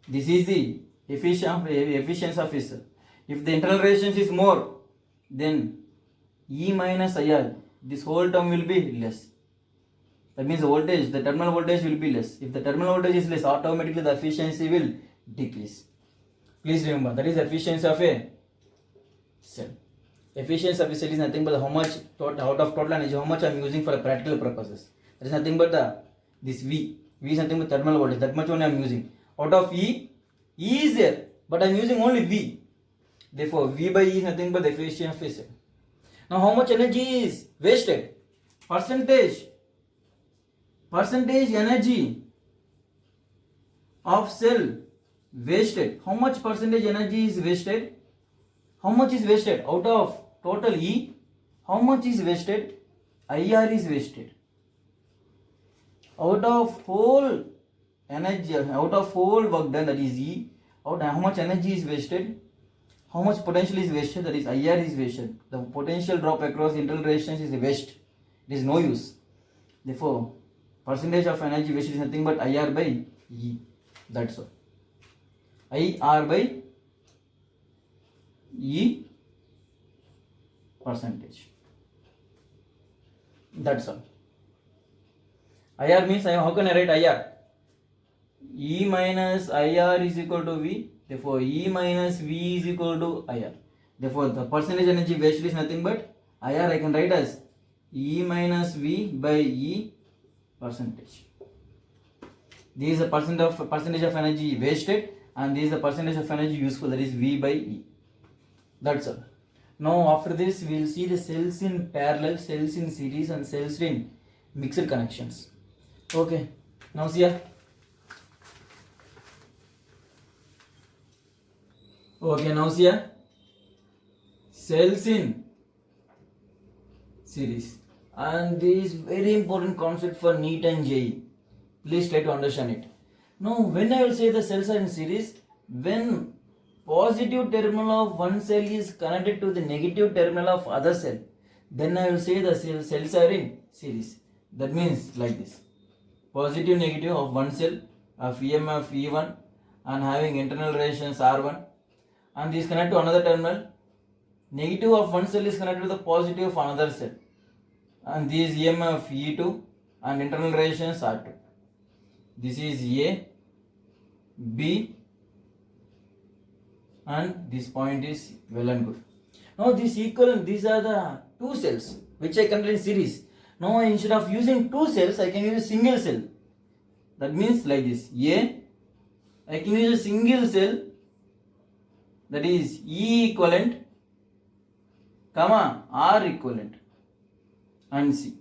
This is the efficiency of a cell. If the internal resistance is more, then E minus IR, this whole term will be less. That means the voltage, the terminal voltage will be less. If the terminal voltage is less, automatically the efficiency will decrease. Please remember, that is the efficiency of a cell. Efficiency of a cell is nothing but how much out of total energy, how much I am using for practical purposes. That is nothing but this V. V is nothing but terminal voltage. That much only I am using. Out of E, E is there, but I am using only V. Therefore, V by E is nothing but the efficiency of a cell. Now, how much energy is wasted? Percentage energy of cell wasted. How much percentage energy is wasted? How much is wasted? Out of total E, how much is wasted? IR is wasted. Out of whole energy, out of whole work done, that is E, how much energy is wasted? How much potential is wasted? That is IR is wasted. The potential drop across internal resistance is a waste. It is no use. Therefore, percentage of energy wasted is nothing but IR by E. That's all. IR by E percentage. That's all. IR means, how can I write IR? E minus IR is equal to V. Therefore, E minus V is equal to IR. Therefore, the percentage energy wasted is nothing but IR. I can write as E minus V by E percentage. This is the percentage of energy wasted, and this is the percentage of energy useful, that is V by E. That's all. Now, after this, we will see the cells in parallel, cells in series, and cells in mixed connections. Okay. Now, see here. Okay, now see here. Cells in series, and this is very important concept for NEET and JEE. Please try to understand it. Now, when I will say the cells are in series, when positive terminal of one cell is connected to the negative terminal of other cell, then I will say the cells are in series. That means like this. Positive negative of one cell of EMF E1 and having internal resistance R1, and this connect to another terminal. Negative of one cell is connected to the positive of another cell, and this EMF E2 and internal resistance R2. This is A, B, and this point is well and good. Now these are the two cells which I connected in series. Now instead of using two cells, I can use a single cell. That means like this. A, I can use a single cell, that is E equivalent, comma R equivalent, and C.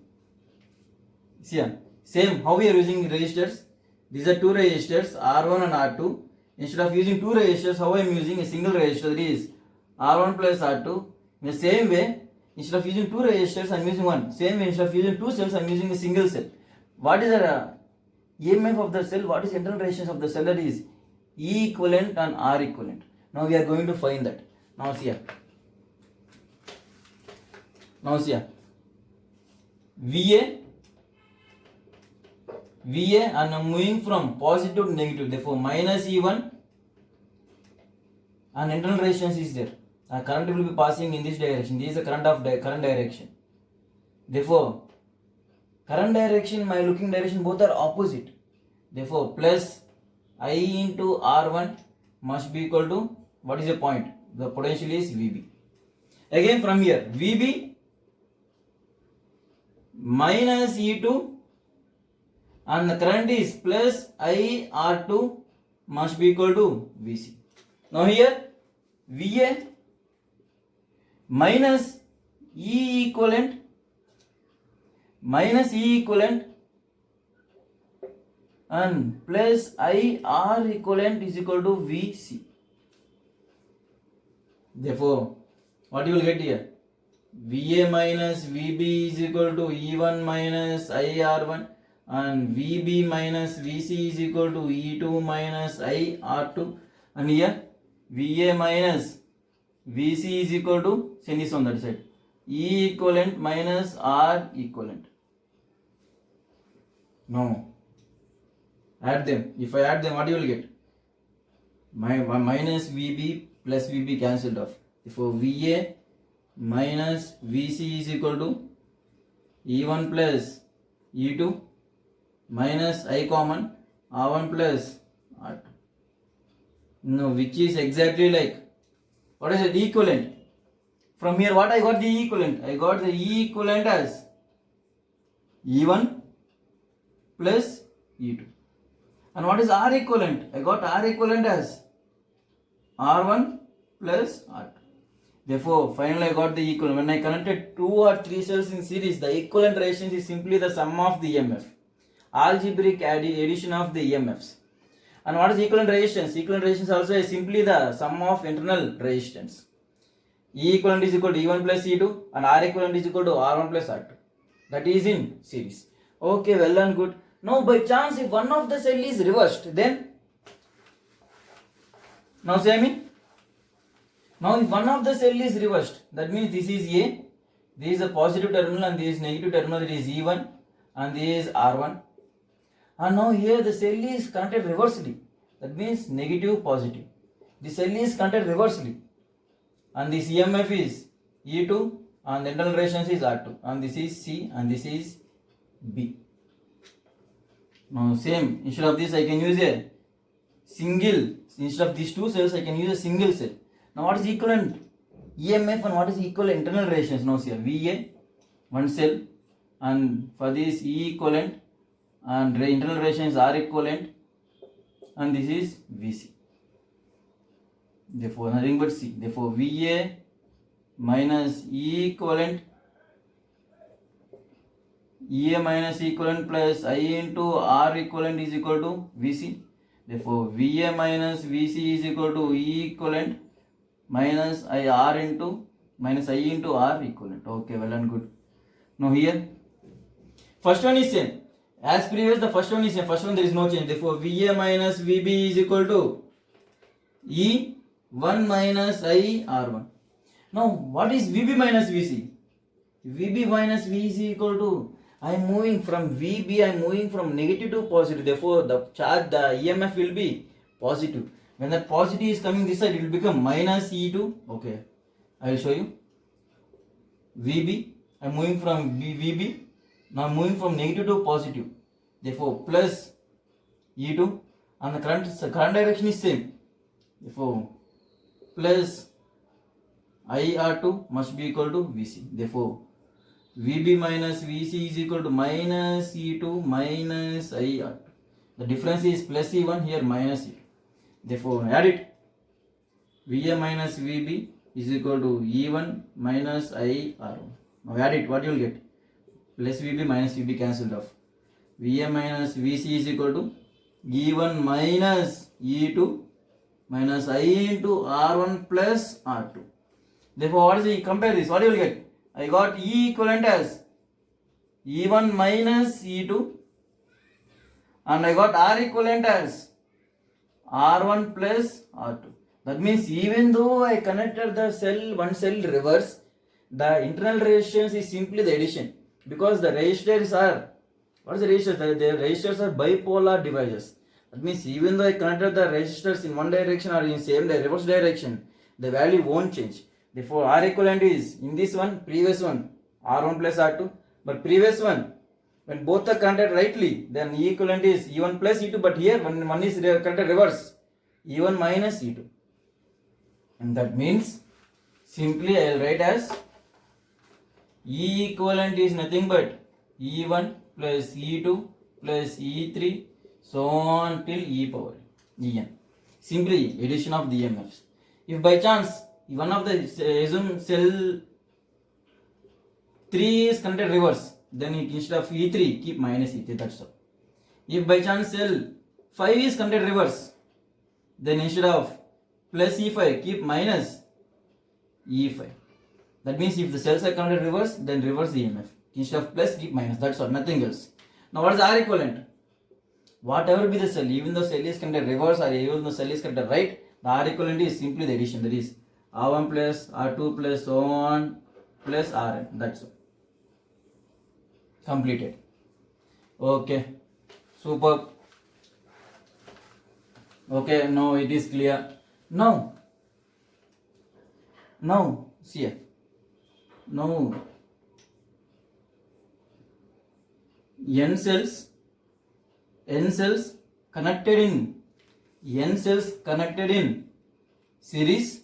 See here, same how we are using resistors. These are two resistors R1 and R2. Instead of using two resistors, how I am using a single resistor, that is R1 plus R2. In the same way, instead of using two resistors, I am using one. Same way, instead of using two cells, I am using a single cell. What is the EMF of the cell? What is internal resistance of the cell? That is E equivalent and R equivalent. Now we are going to find that. Now see here. VA, and I'm moving from positive to negative. Therefore, minus E1 and internal resistance is there. Current will be passing in this direction. This is the current direction. Therefore, current direction, my looking direction, both are opposite. Therefore, plus I into R1 must be equal to, what is the point? The potential is VB. Again from here, VB minus E2 and the current is plus I R2 must be equal to VC. Now here, VA minus E equivalent and plus I R equivalent is equal to VC. Therefore, what you will get here? VA minus VB is equal to E1 minus IR1, and VB minus VC is equal to E2 minus IR2, and here VA minus VC is equal to, send this on that side, E equivalent minus R equivalent. No. Add them. If I add them, what you will get? My minus VB plus VB cancelled off. Therefore, VA minus VC is equal to E1 plus E2 minus I common R1 plus R2. No, which is exactly like, what is it? Equivalent. From here, what I got the equivalent? I got the E equivalent as E1 plus E2. And what is R equivalent? I got R equivalent as R1 plus R2. Therefore, finally I got the equivalent. When I connected two or three cells in series, the equivalent resistance is simply the sum of the EMF. Algebraic addition of the EMFs. And what is equivalent resistance? Equivalent resistance also is simply the sum of internal resistance. E equivalent is equal to E1 plus E2 and R equivalent is equal to R1 plus R2. That is in series. Okay, well and good. Now by chance if one of the cell is reversed, then now say me. Now if one of the cell is reversed, that means this is A, this is a positive terminal and this is negative terminal, that is E1 and this is R1. And now here the cell is connected reversely, that means negative positive. The cell is connected reversely and this EMF is E2 and the internal resistance is R2 and this is C and this is B. Now same, instead of this I can use a single, instead of these two cells I can use a single cell. Now what is equivalent EMF and what is equivalent internal resistance? Now see here, VA, one cell, and for this E equivalent and internal resistance R equivalent, and this is VC. Therefore nothing but C. Therefore VA minus E equivalent, EA minus equivalent plus I into R equivalent is equal to VC. Therefore VA minus VC is equal to E equivalent minus I into R equivalent. Okay, well and good. Now here, first one is same. As previous, the first one is same. First one there is no change. Therefore VA minus VB is equal to E 1 minus I R1. Now what is VB minus VC? VB minus VC equal to, I am moving from VB, I am moving from negative to positive. Therefore, the charge, the EMF will be positive. When that positive is coming this side, it will become minus E2. Okay, I will show you. VB, I am moving from VB. Now I am moving from negative to positive. Therefore, plus E2, and the current direction is same. Therefore, plus IR2 must be equal to VC. Therefore, VB minus VC is equal to minus E2 minus IR2. The difference is plus E1, here minus E2. Therefore, add it. VA minus VB is equal to E1 minus IR1. Now add it, what you will get? Plus VB minus VB cancelled off. VA minus VC is equal to E1 minus E2 minus I into R1 plus R2. Therefore, what is the, compare this, what you will get? I got E equivalent as E1 minus E2 and I got R equivalent as R1 plus R2. That means even though I connected the cell, one cell reverse, the internal resistance is simply the addition, because the resistors are, what is the resistors? The resistors are bipolar devices. That means even though I connected the resistors in one direction or in same reverse direction, the value won't change. Therefore, R equivalent is, in this one, previous one, R1 plus R2, but previous one, when both are connected rightly, then E equivalent is E1 plus E2, but here when one is connected reverse, E1 minus E2. And that means, simply I will write as E equivalent is nothing but E1 plus E2 plus E3, so on till E power En. Simply addition of the EMFs. If by chance one of the, assume cell 3 is connected reverse, then it, instead of E3 keep minus E3, that's all. If by chance cell 5 is connected reverse, then instead of plus E5 keep minus E5. That means if the cells are connected reverse, then reverse the EMF. Instead of plus keep minus, that's all, nothing else. Now what is R equivalent? Whatever be the cell, even though cell is connected reverse or even though cell is connected right, the R equivalent is simply the addition, that is R1 plus R2 plus so on plus Rn, that's all. Completed. Okay, superb. Okay, now it is clear. Now see here. Now N cells connected in series,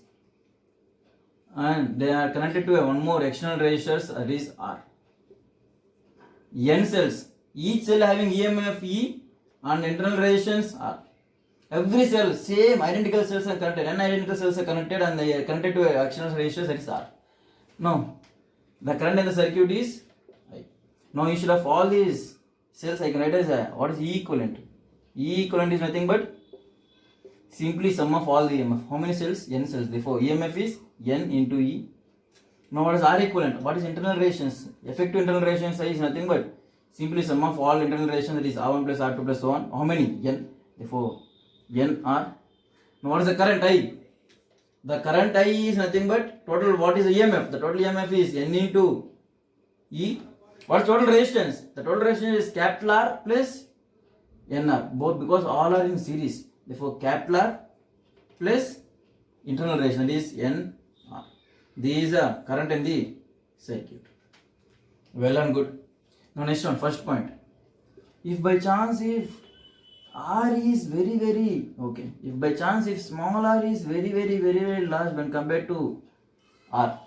and they are connected to one more external resistors, that is R. N cells, each cell having EMF E and internal resistance R. Every cell, same identical cells are connected, n identical cells are connected and they are connected to external resistors, that is R. Now, the current in the circuit is I. Now, instead of all these cells, I can write as what is E equivalent? E equivalent is nothing but simply sum of all the EMF. How many cells? N cells. Therefore, EMF is N into E. Now, what is R equivalent? What is internal resistance? Effective internal resistance is nothing but simply sum of all internal resistance, that is R1 plus R2 plus so on. How many? N. Therefore, N R. Now, what is the current I? The current I is nothing but total, what is the EMF? The total EMF is N into E. What is total resistance? The total resistance is capital R plus NR, both because all are in series. Therefore, capital R plus internal resistance, that is NR. These are current in the circuit. Well and good. Now next one, first point. If by chance if R is very okay, if by chance if small r is very large when compared to R,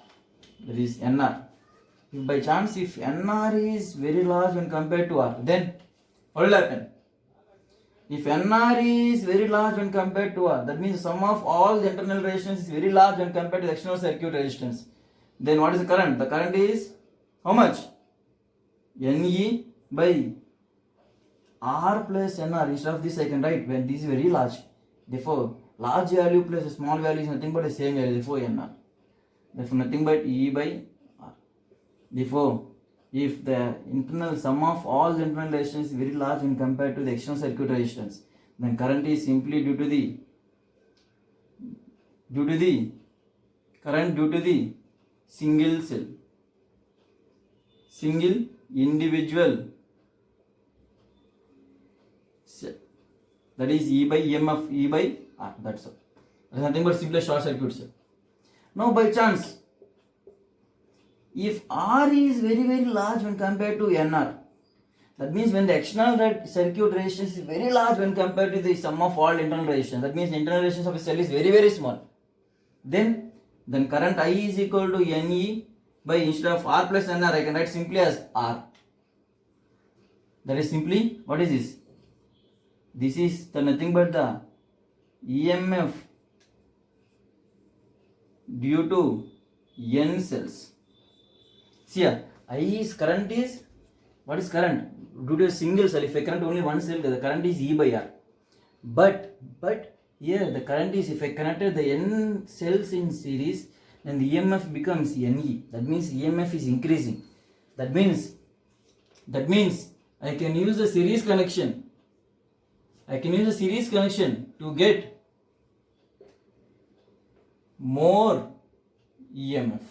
that is NR. If by chance if NR is very large when compared to R, then what will happen? If NR is very large when compared to R, that means sum of all the internal resistance is very large when compared to the external circuit resistance. Then what is the current? The current is how much? NE by R plus NR. Instead of this I can write when this is very large. Therefore, large value plus a small value is nothing but the same value. Therefore, NR. Therefore, nothing but E by R. Therefore, if the internal sum of all the internal resistance is very large when compared to the external circuit resistance, then current is simply due to the due to the current due to the single cell, single individual cell. That is E by EMF, E by R. That's all. There is nothing but simply short circuit cell. Now by chance, if R is very large when compared to NR, that means when the external circuit resistance is very large when compared to the sum of all internal resistance, that means the internal resistance of a cell is very small. Then current I is equal to NE by, instead of R plus NR, I can write simply as R. That is simply, what is this? This is nothing but the EMF due to N cells. See here, I is current is, what is current? Due to a single cell, if I current only one cell, the current is E by R. But here the current is, if I connected the N cells in series, then the EMF becomes NE. That means EMF is increasing. That means I can use the series connection. I can use a series connection to get more EMF.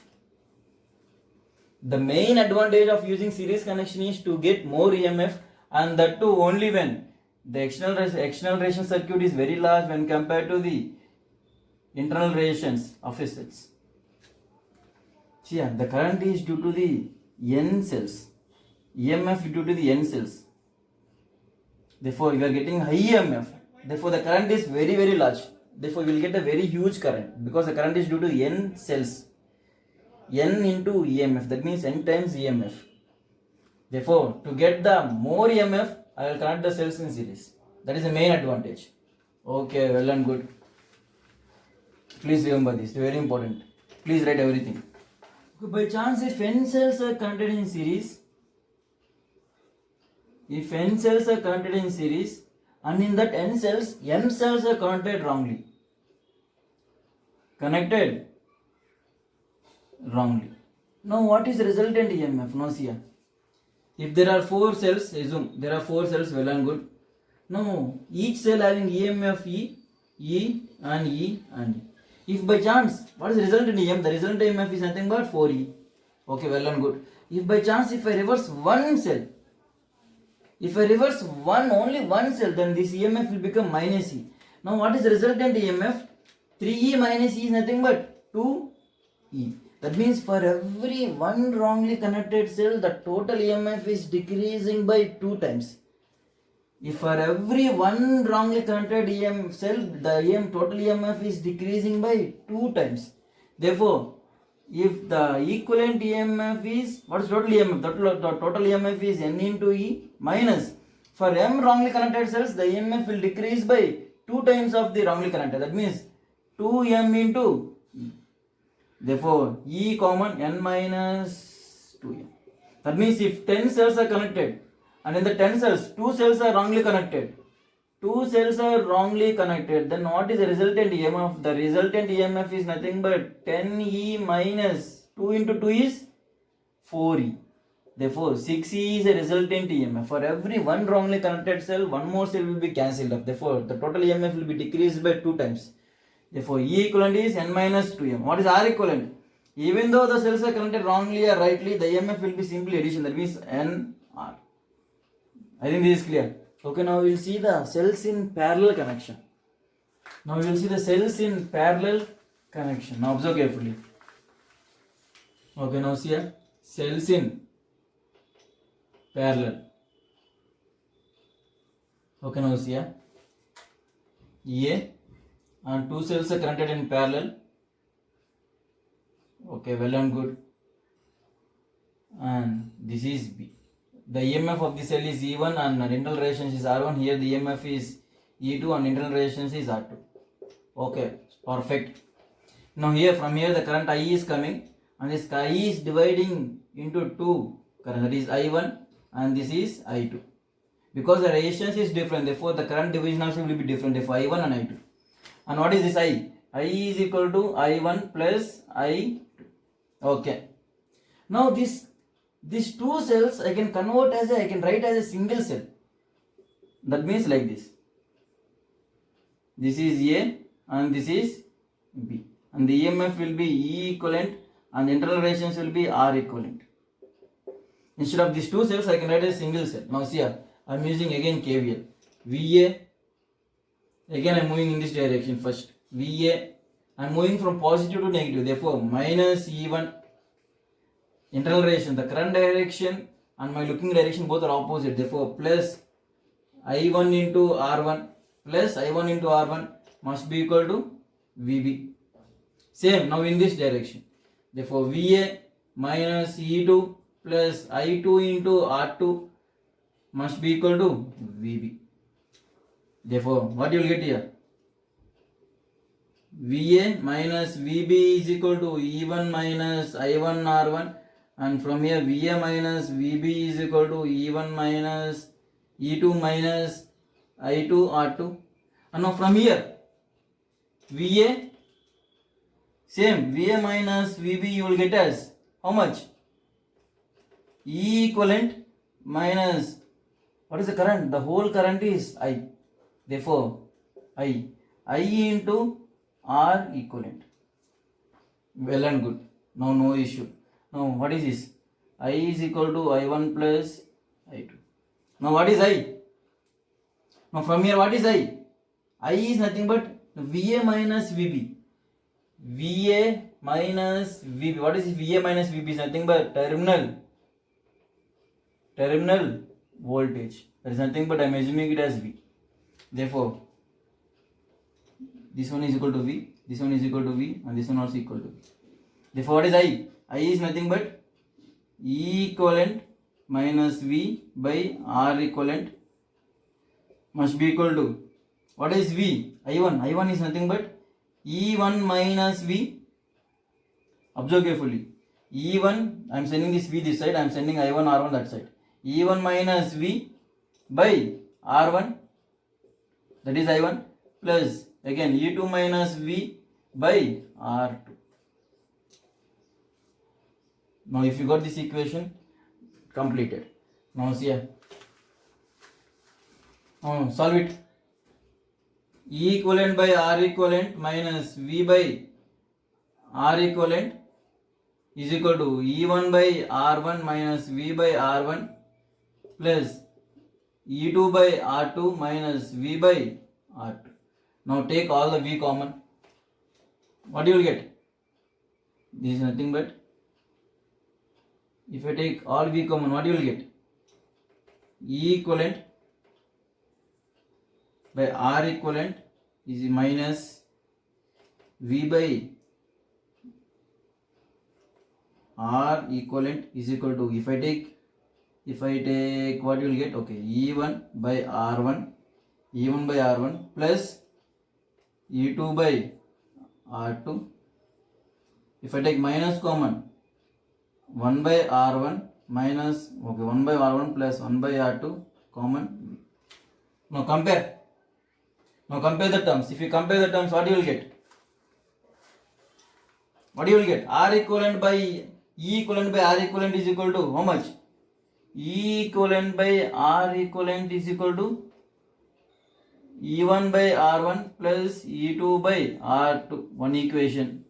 The main advantage of using series connection is to get more EMF, and that too only when the external resistance circuit is very large when compared to the internal resistance of a cells. See here, the current is due to the N cells, EMF due to the N cells. Therefore, we are getting high EMF. Therefore, the current is very large. Therefore, we will get a very huge current because the current is due to N cells. N into EMF, that means N times EMF. Therefore, to get the more EMF, I will connect the cells in series. That is the main advantage. Okay, well and good. Please remember this, very important. Please write everything. Okay, by chance, if N cells are connected in series, and in that M cells are connected wrongly. Now what is the resultant EMF? Now see here. If there are 4 cells, assume there are 4 cells, well and good. Now each cell having EMF E and E. If by chance, what is the resultant EMF? The resultant EMF is nothing but 4E. Okay, well and good. If by chance, if I reverse one cell, only one cell, then this EMF will become minus E. Now what is the resultant EMF? 3E minus E is nothing but 2E. That means for every one wrongly connected cell, the total EMF is decreasing by 2 times. If for every one wrongly connected cell, the total EMF is decreasing by 2 times. Therefore, if the equivalent EMF is, what is total EMF? The total EMF is N into E minus, for M wrongly connected cells, the EMF will decrease by 2 times of the wrongly connected. That means 2M into E. Therefore, E common, N minus 2M. That means if 10 cells are connected, and in the 10 cells, 2 cells are wrongly connected, then what is the resultant EMF? The resultant EMF is nothing but 10E minus 2 into 2 is 4E. Therefore, 6E is a resultant EMF. For every one wrongly connected cell, one more cell will be cancelled off. Therefore, the total EMF will be decreased by 2 times. Therefore, E equivalent is N minus 2M. What is R equivalent? Even though the cells are connected wrongly or rightly, the EMF will be simply addition. That means NR. I think this is clear. Okay, now we will see the cells in parallel connection. Now observe carefully. Okay, now see here. Cells in parallel. Okay, now see here. A and 2 cells are connected in parallel. Okay, well and good. And this is B. The EMF of the cell is E1 and internal resistance is R1. Here the EMF is E2 and internal resistance is R2. Okay, perfect. Now here, from here the current I is coming, and this I is dividing into 2 current, that is I1 and this is I2. Because the resistance is different, therefore the current division also will be different, therefore I1 and I2. And what is this I? I is equal to I1 plus I2. Okay. Now these 2 cells I can write as a single cell. That means like this. This is A and this is B. And the EMF will be E equivalent and the internal resistance will be R equivalent. Instead of these two cells, I can write a single cell. Now see here, I am using again KVL. VA, again I am moving in this direction first. VA, I am moving from positive to negative. Therefore, minus E1, internal resistance, the current direction and my looking direction both are opposite. Therefore, plus I1 into R1 plus I1 into R1 must be equal to VB. Same now in this direction. Therefore, VA minus E2 plus I2 into R2 must be equal to VB. Therefore, what you will get here? VA minus VB is equal to E1 minus I1 R1, and from here VA minus VB is equal to E1 minus E2 minus I2 R2. And now from here VA, same VA minus VB you will get as how much? E equivalent minus, what is the current? The whole current is I. Therefore, I into R equivalent. Well and good. Now no issue. Now what is this? I is equal to I1 plus I2. Now what is I? Now from here what is I? I is nothing but VA minus VB. VA minus VB. What is VA minus VB? Is nothing but terminal voltage. That is nothing but I am assuming it as V. Therefore, this one is equal to V, this one is equal to V, and this one also equal to V. Therefore, what is I? I is nothing but E equivalent minus V by R equivalent must be equal to, what is V? I1. I1 is nothing but E1 minus V. Observe carefully. E1, I am sending this V this side, I am sending I1 R1 that side. E1 minus V by R1, that is I1, plus again E2 minus V by R2. Now if you got this equation completed. Now see here. Now solve it. E equivalent by R equivalent minus V by R equivalent is equal to E1 by R1 minus V by R1 plus E2 by R2 minus V by R2. Now take all the V common. What you will get? This is nothing but, if I take all V common, what you will get? E equivalent by R equivalent is minus V by R equivalent is equal to, if I take what you will get? Okay, E1 by R1 plus E2 by R2. If I take minus common, 1 by R1 minus, okay, 1 by R1 plus 1 by R2 common. Now compare the terms. If you compare the terms, what you will get? R equivalent by E equivalent by R equivalent is equal to how much? E equivalent by R equivalent is equal to E1 by R1 plus E2 by R2. One equation.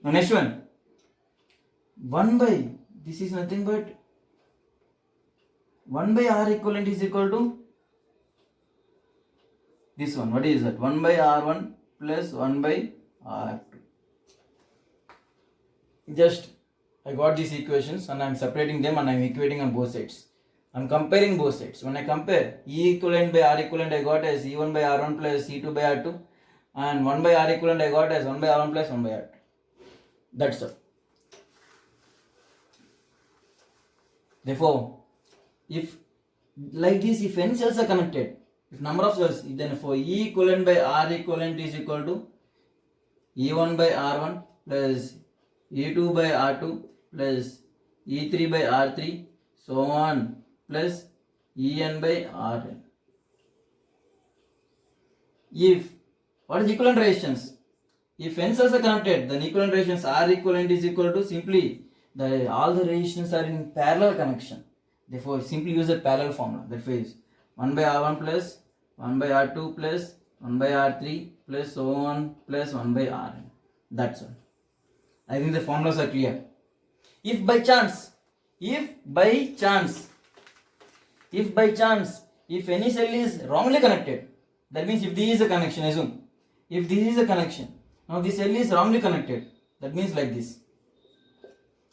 Now next one. 1 by, this is nothing but 1 by R equivalent is equal to this one. What is that? 1 by R1 plus 1 by R2. Just I got these equations and I am separating them and I am equating on both sides. I am comparing both sides. When I compare E equivalent by R equivalent, I got as E1 by R1 plus E2 by R2, and 1 by R equivalent I got as 1 by R1 plus 1 by R2. That's all. Therefore, if like this, if n cells are connected, if number of cells, then for E equivalent by R equivalent is equal to E1 by R1 plus E2 by R2 plus E3 by R3 so on plus En by Rn. If, what is equivalent resistance? If n cells are connected, then equivalent resistance R equivalent is equal to simply all the resistance are in parallel connection. Therefore, simply use the parallel formula. That is 1 by R1 plus 1 by R2 plus 1 by R3 plus so on plus 1 by Rn. That's all. I think the formulas are clear. If by chance, if any cell is wrongly connected, that means if this is a connection, assume, if this is a connection, now this cell is wrongly connected, that means like this.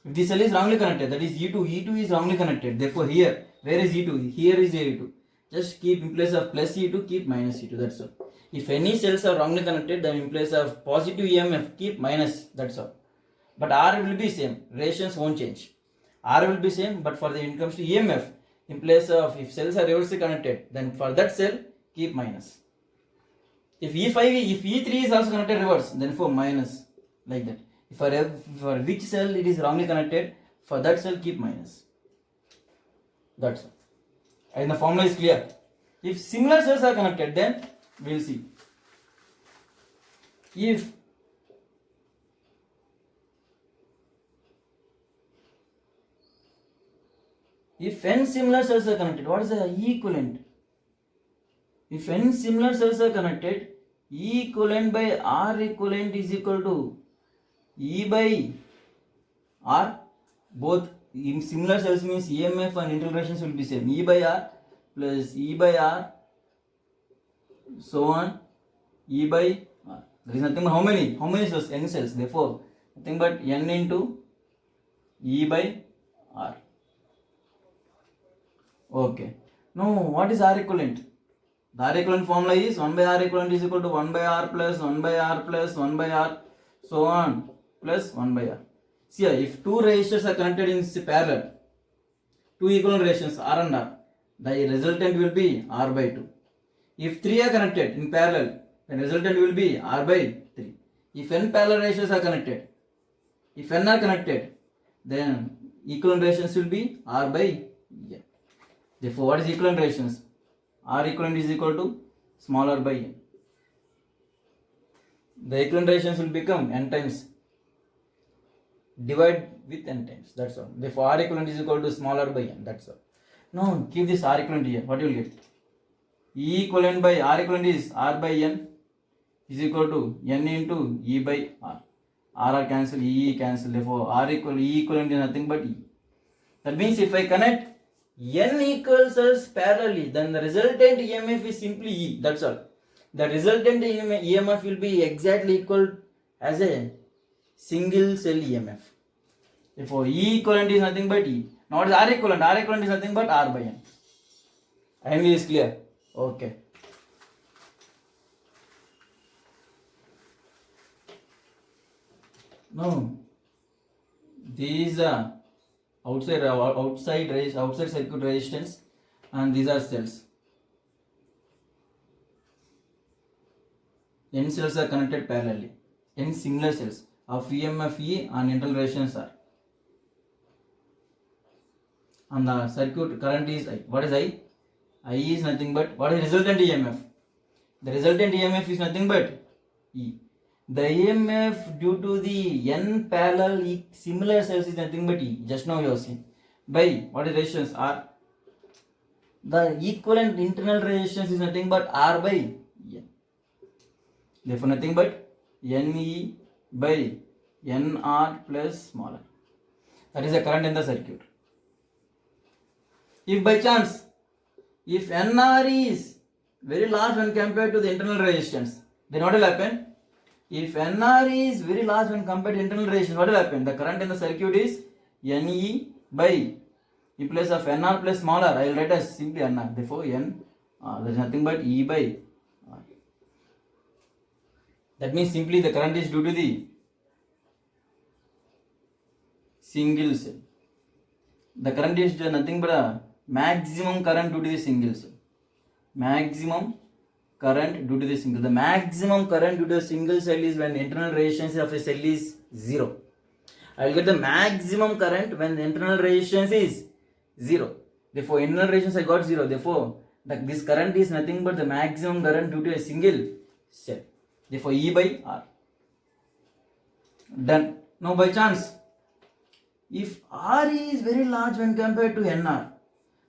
If this cell is wrongly connected, that is E2 is wrongly connected, therefore here, where is E2? Here is E2. Just keep in place of plus E2, keep minus E2, that's all. If any cells are wrongly connected, then in place of positive EMF, keep minus, that's all. But R will be same, relations won't change. R will be same, but for the when it comes to EMF, in place of if cells are reversely connected, then for that cell, keep minus. If E3 is also connected reverse, then for minus, like that. If for which cell it is wrongly connected, for that cell keep minus. That's all. And the formula is clear. If similar cells are connected, then we will see. If n similar cells are connected, what is the E equivalent? If n similar cells are connected, E equivalent by R equivalent is equal to E by R. Both in similar cells means EMF and internal relations will be same. E by R plus E by R, so on, E by R. There is nothing but how many cells? N cells. Therefore, nothing but N into E by R. Okay. Now, what is R equivalent? The R equivalent formula is 1 by R equivalent is equal to 1 by R plus 1 by R plus 1 by R, so on, plus 1 by R. See, if two resistors are connected in parallel, two equivalent resistors R and R, the resultant will be R by 2. If three are connected in parallel, the resultant will be R by 3. If n parallel resistors are connected, if n are connected, then equivalent resistance will be R by n. Therefore, what is equivalent resistance? R equivalent is equal to smaller by n. The equivalent resistance will become n times. Divide with n times. That's all. Therefore, R equivalent is equal to smaller by n. That's all. Now, keep this R equivalent here. What you will get? E equivalent by R equivalent is R by n is equal to n into E by R. R cancel, E cancel. Therefore, E equivalent is nothing but E. That means if I connect n equal cells parallelly, then the resultant EMF is simply E. That's all. The resultant EMF will be exactly equal as a single cell EMF. Therefore, E equivalent is nothing but E. Now, what is R equivalent? R equivalent is nothing but R by n. And is clear? Okay. Now, these are outside circuit resistance, and these are cells. N cells are connected parallelly. N similar cells of EMF E and internal resistance R. And the circuit current is I. What is I? I is nothing but, what is resultant EMF? The resultant EMF is nothing but E. The EMF due to the n parallel similar cells is nothing but E. Just now you have seen. By what is resistance? R. The equivalent internal resistance is nothing but R by N. Therefore, nothing but NE by NR plus smaller. That is the current in the circuit. If by chance, if NR is very large when compared to the internal resistance, then what will happen? If NR is very large when compared to internal resistance, what will happen? The current in the circuit is NE by, in place of NR plus smaller, I will write as simply NR. Therefore, N, there is nothing but E by R. That means simply the current is due to the single cell. The current is nothing but a maximum current due to the single cell. Maximum current due to the single. The maximum current due to a single cell is when internal resistance of a cell is 0. I will get the maximum current when the internal resistance is 0. Therefore, internal resistance I got 0. Therefore, this current is nothing but the maximum current due to a single cell. Therefore, E by R. Done. Now, by chance, if R is very large when compared to NR,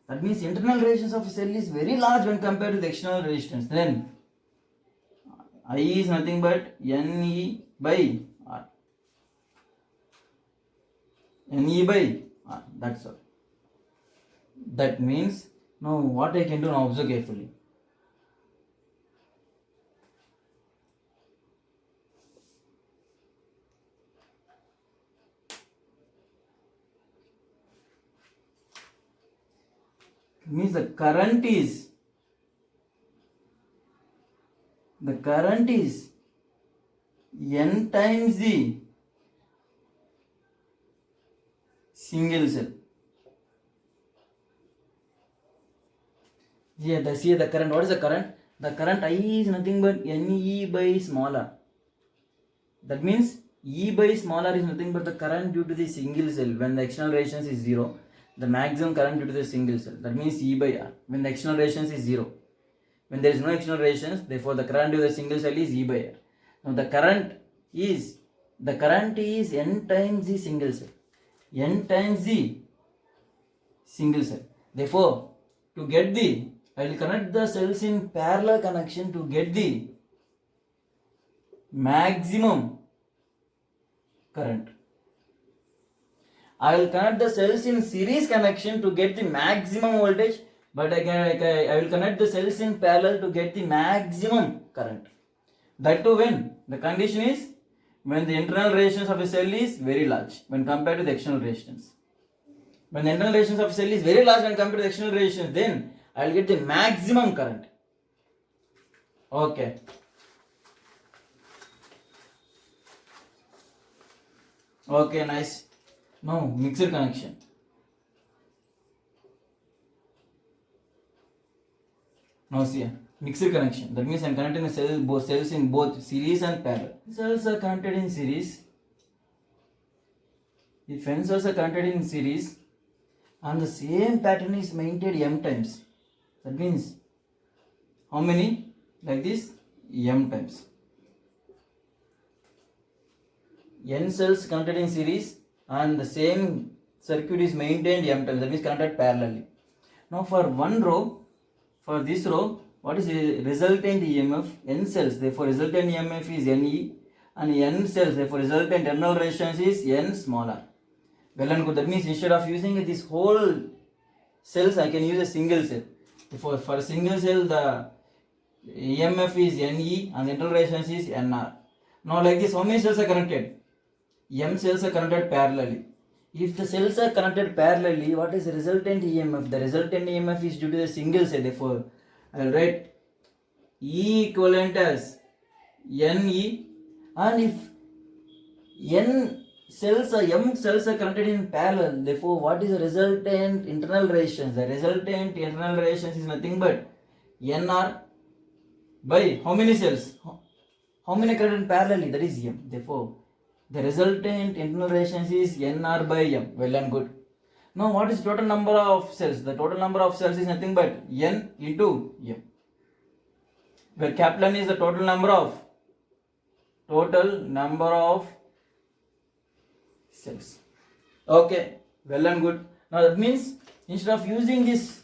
that means internal resistance of a cell is very large when compared to the external resistance. Then I is nothing but NE by R. NE by R. That's all. That means now what I can do now, observe carefully. It means the current is n times the single cell. Yeah, the current. What is the current? The current I is nothing but NE by small r. That means E by small r is nothing but the current due to the single cell. When the external resistance is 0, the maximum current due to the single cell. That means E by R. When the external resistance is 0. When there is no external resistance, therefore the current due to the single cell is E by R. Now the current is n times the single cell. N times the single cell. Therefore, to get the, I will connect the cells in parallel connection to get the maximum current. I will connect the cells in series connection to get the maximum voltage, but I will connect the cells in parallel to get the maximum current. That too when? The condition is when the internal resistance of a cell is very large when compared to the external resistance. When the internal resistance of a cell is very large when compared to the external resistance, then I will get the maximum current. Okay. Okay, nice. Now mixer connection. Now see, mixer connection. That means I am connecting the both cells in both series and parallel. Cells are connected in series. If n cells are connected in series and the same pattern is maintained m times, that means how many? Like this, m times. N cells connected in series and the same circuit is maintained m times, that means connected parallelly. Now for one row, for this row, what is the resultant EMF? N cells, therefore resultant EMF is NE, and N cells, therefore resultant internal resistance is N small r. Well and good. That means instead of using this whole cells, I can use a single cell. Therefore, for a single cell, the EMF is NE and the internal resistance is NR. Now like this, how many cells are connected? M cells are connected parallelly. If the cells are connected parallelly, what is the resultant EMF? The resultant EMF is due to the single cell. Therefore, I will write E equivalent as NE, and if M cells are connected in parallel, therefore what is the resultant internal resistance? The resultant internal resistance is nothing but NR by how many cells? How many connected parallelly? That is M. Therefore, the resultant internal resistance is NR by M. Well and good. Now what is total number of cells? The total number of cells is nothing but N into M, where capital N is the total number of cells. Okay, well and good. Now that means instead of using this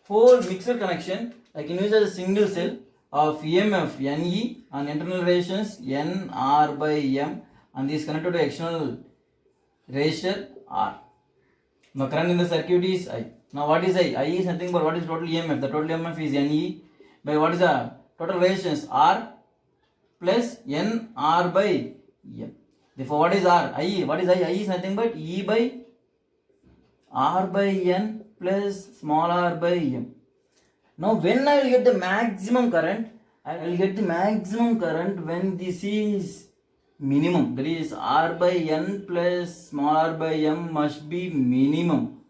whole mixer connection, I can use as a single cell of EMF NE and internal resistance NR by M, and this is connected to external resistor R. Now current in the circuit is I. Now what is I? I is nothing but what is total EMF? The total EMF is NE by what is the total resistance? R plus NR by M. Therefore what is R? I. What is I? I is nothing but E by R by N plus small r by M. Now when I will get the maximum current? I will get the maximum current when this is minimum. That is R by N plus small r by M must be minimum.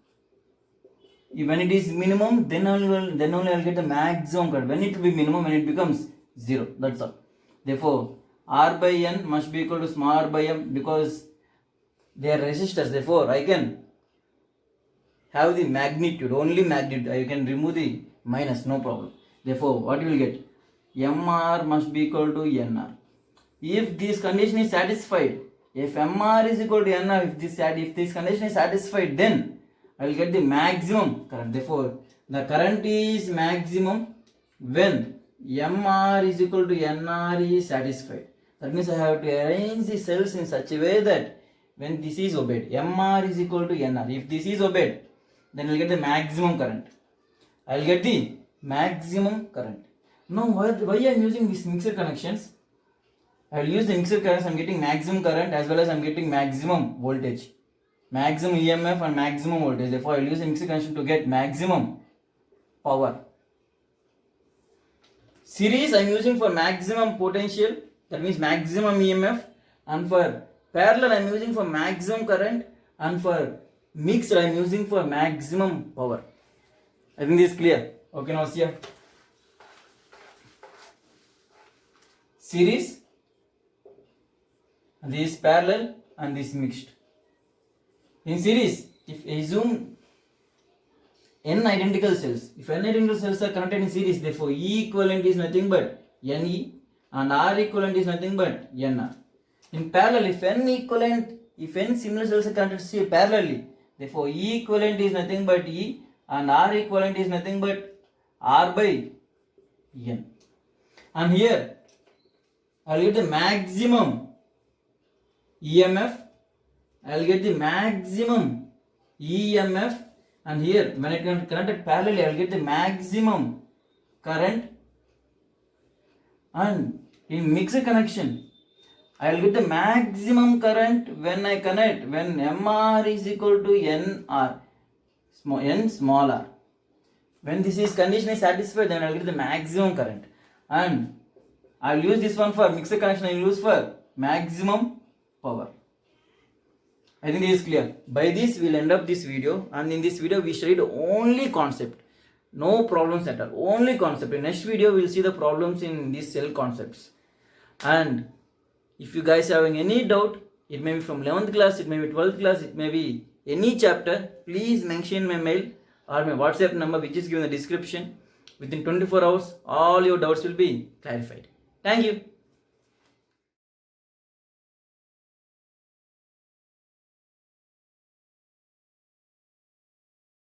When it is minimum, then only I will get the maximum current. When it will be minimum, when it becomes 0. That's all. Therefore, R by N must be equal to small r by M because they are resistors. Therefore, I can have the magnitude, only magnitude. I can remove the minus, no problem. Therefore, what you will get? MR must be equal to NR. If this condition is satisfied, if MR is equal to NR, if this condition is satisfied, then I will get the maximum current. Therefore, the current is maximum when MR is equal to NR is satisfied. That means I have to arrange the cells in such a way that when this is obeyed, MR is equal to NR. If this is obeyed, then I'll get the maximum current. I'll get the maximum current. Now why I'm using these mixer connections? I'll use the mixer currents. I'm getting maximum current as well as I'm getting maximum voltage, maximum EMF and maximum voltage. Therefore, I'll use the mixer connection to get maximum power. Series I'm using for maximum potential, that means maximum EMF, and for parallel I'm using for maximum current, and for mixed I'm using for maximum power. I think this is clear. Okay, now see here. Series, this parallel and this mixed. In series, if I assume n identical cells, if n identical cells are connected in series, therefore E equivalent is nothing but Ne and R equivalent is nothing but Nr. In parallel, if n similar cells are connected parallelly, therefore E equivalent is nothing but E and R equivalent is nothing but R by N. And here I will get the maximum EMF, I will get the maximum EMF, and here when I connected parallelly I will get the maximum current, and in mixer connection I will get the maximum current when I connect when MR is equal to NR, n small r. When this is condition is satisfied, then I will get the maximum current, and I will use this one for mixer connection. I will use for maximum power. I think this is clear. By this we will end up this video, and in this video we studied only concept, no problems at all, only concept. In next video we will see the problems in these cell concepts. And if you guys are having any doubt, it may be from 11th class, it may be 12th class, it may be any chapter, please mention my mail or my WhatsApp number which is given in the description. Within 24 hours all your doubts will be clarified. Thank you.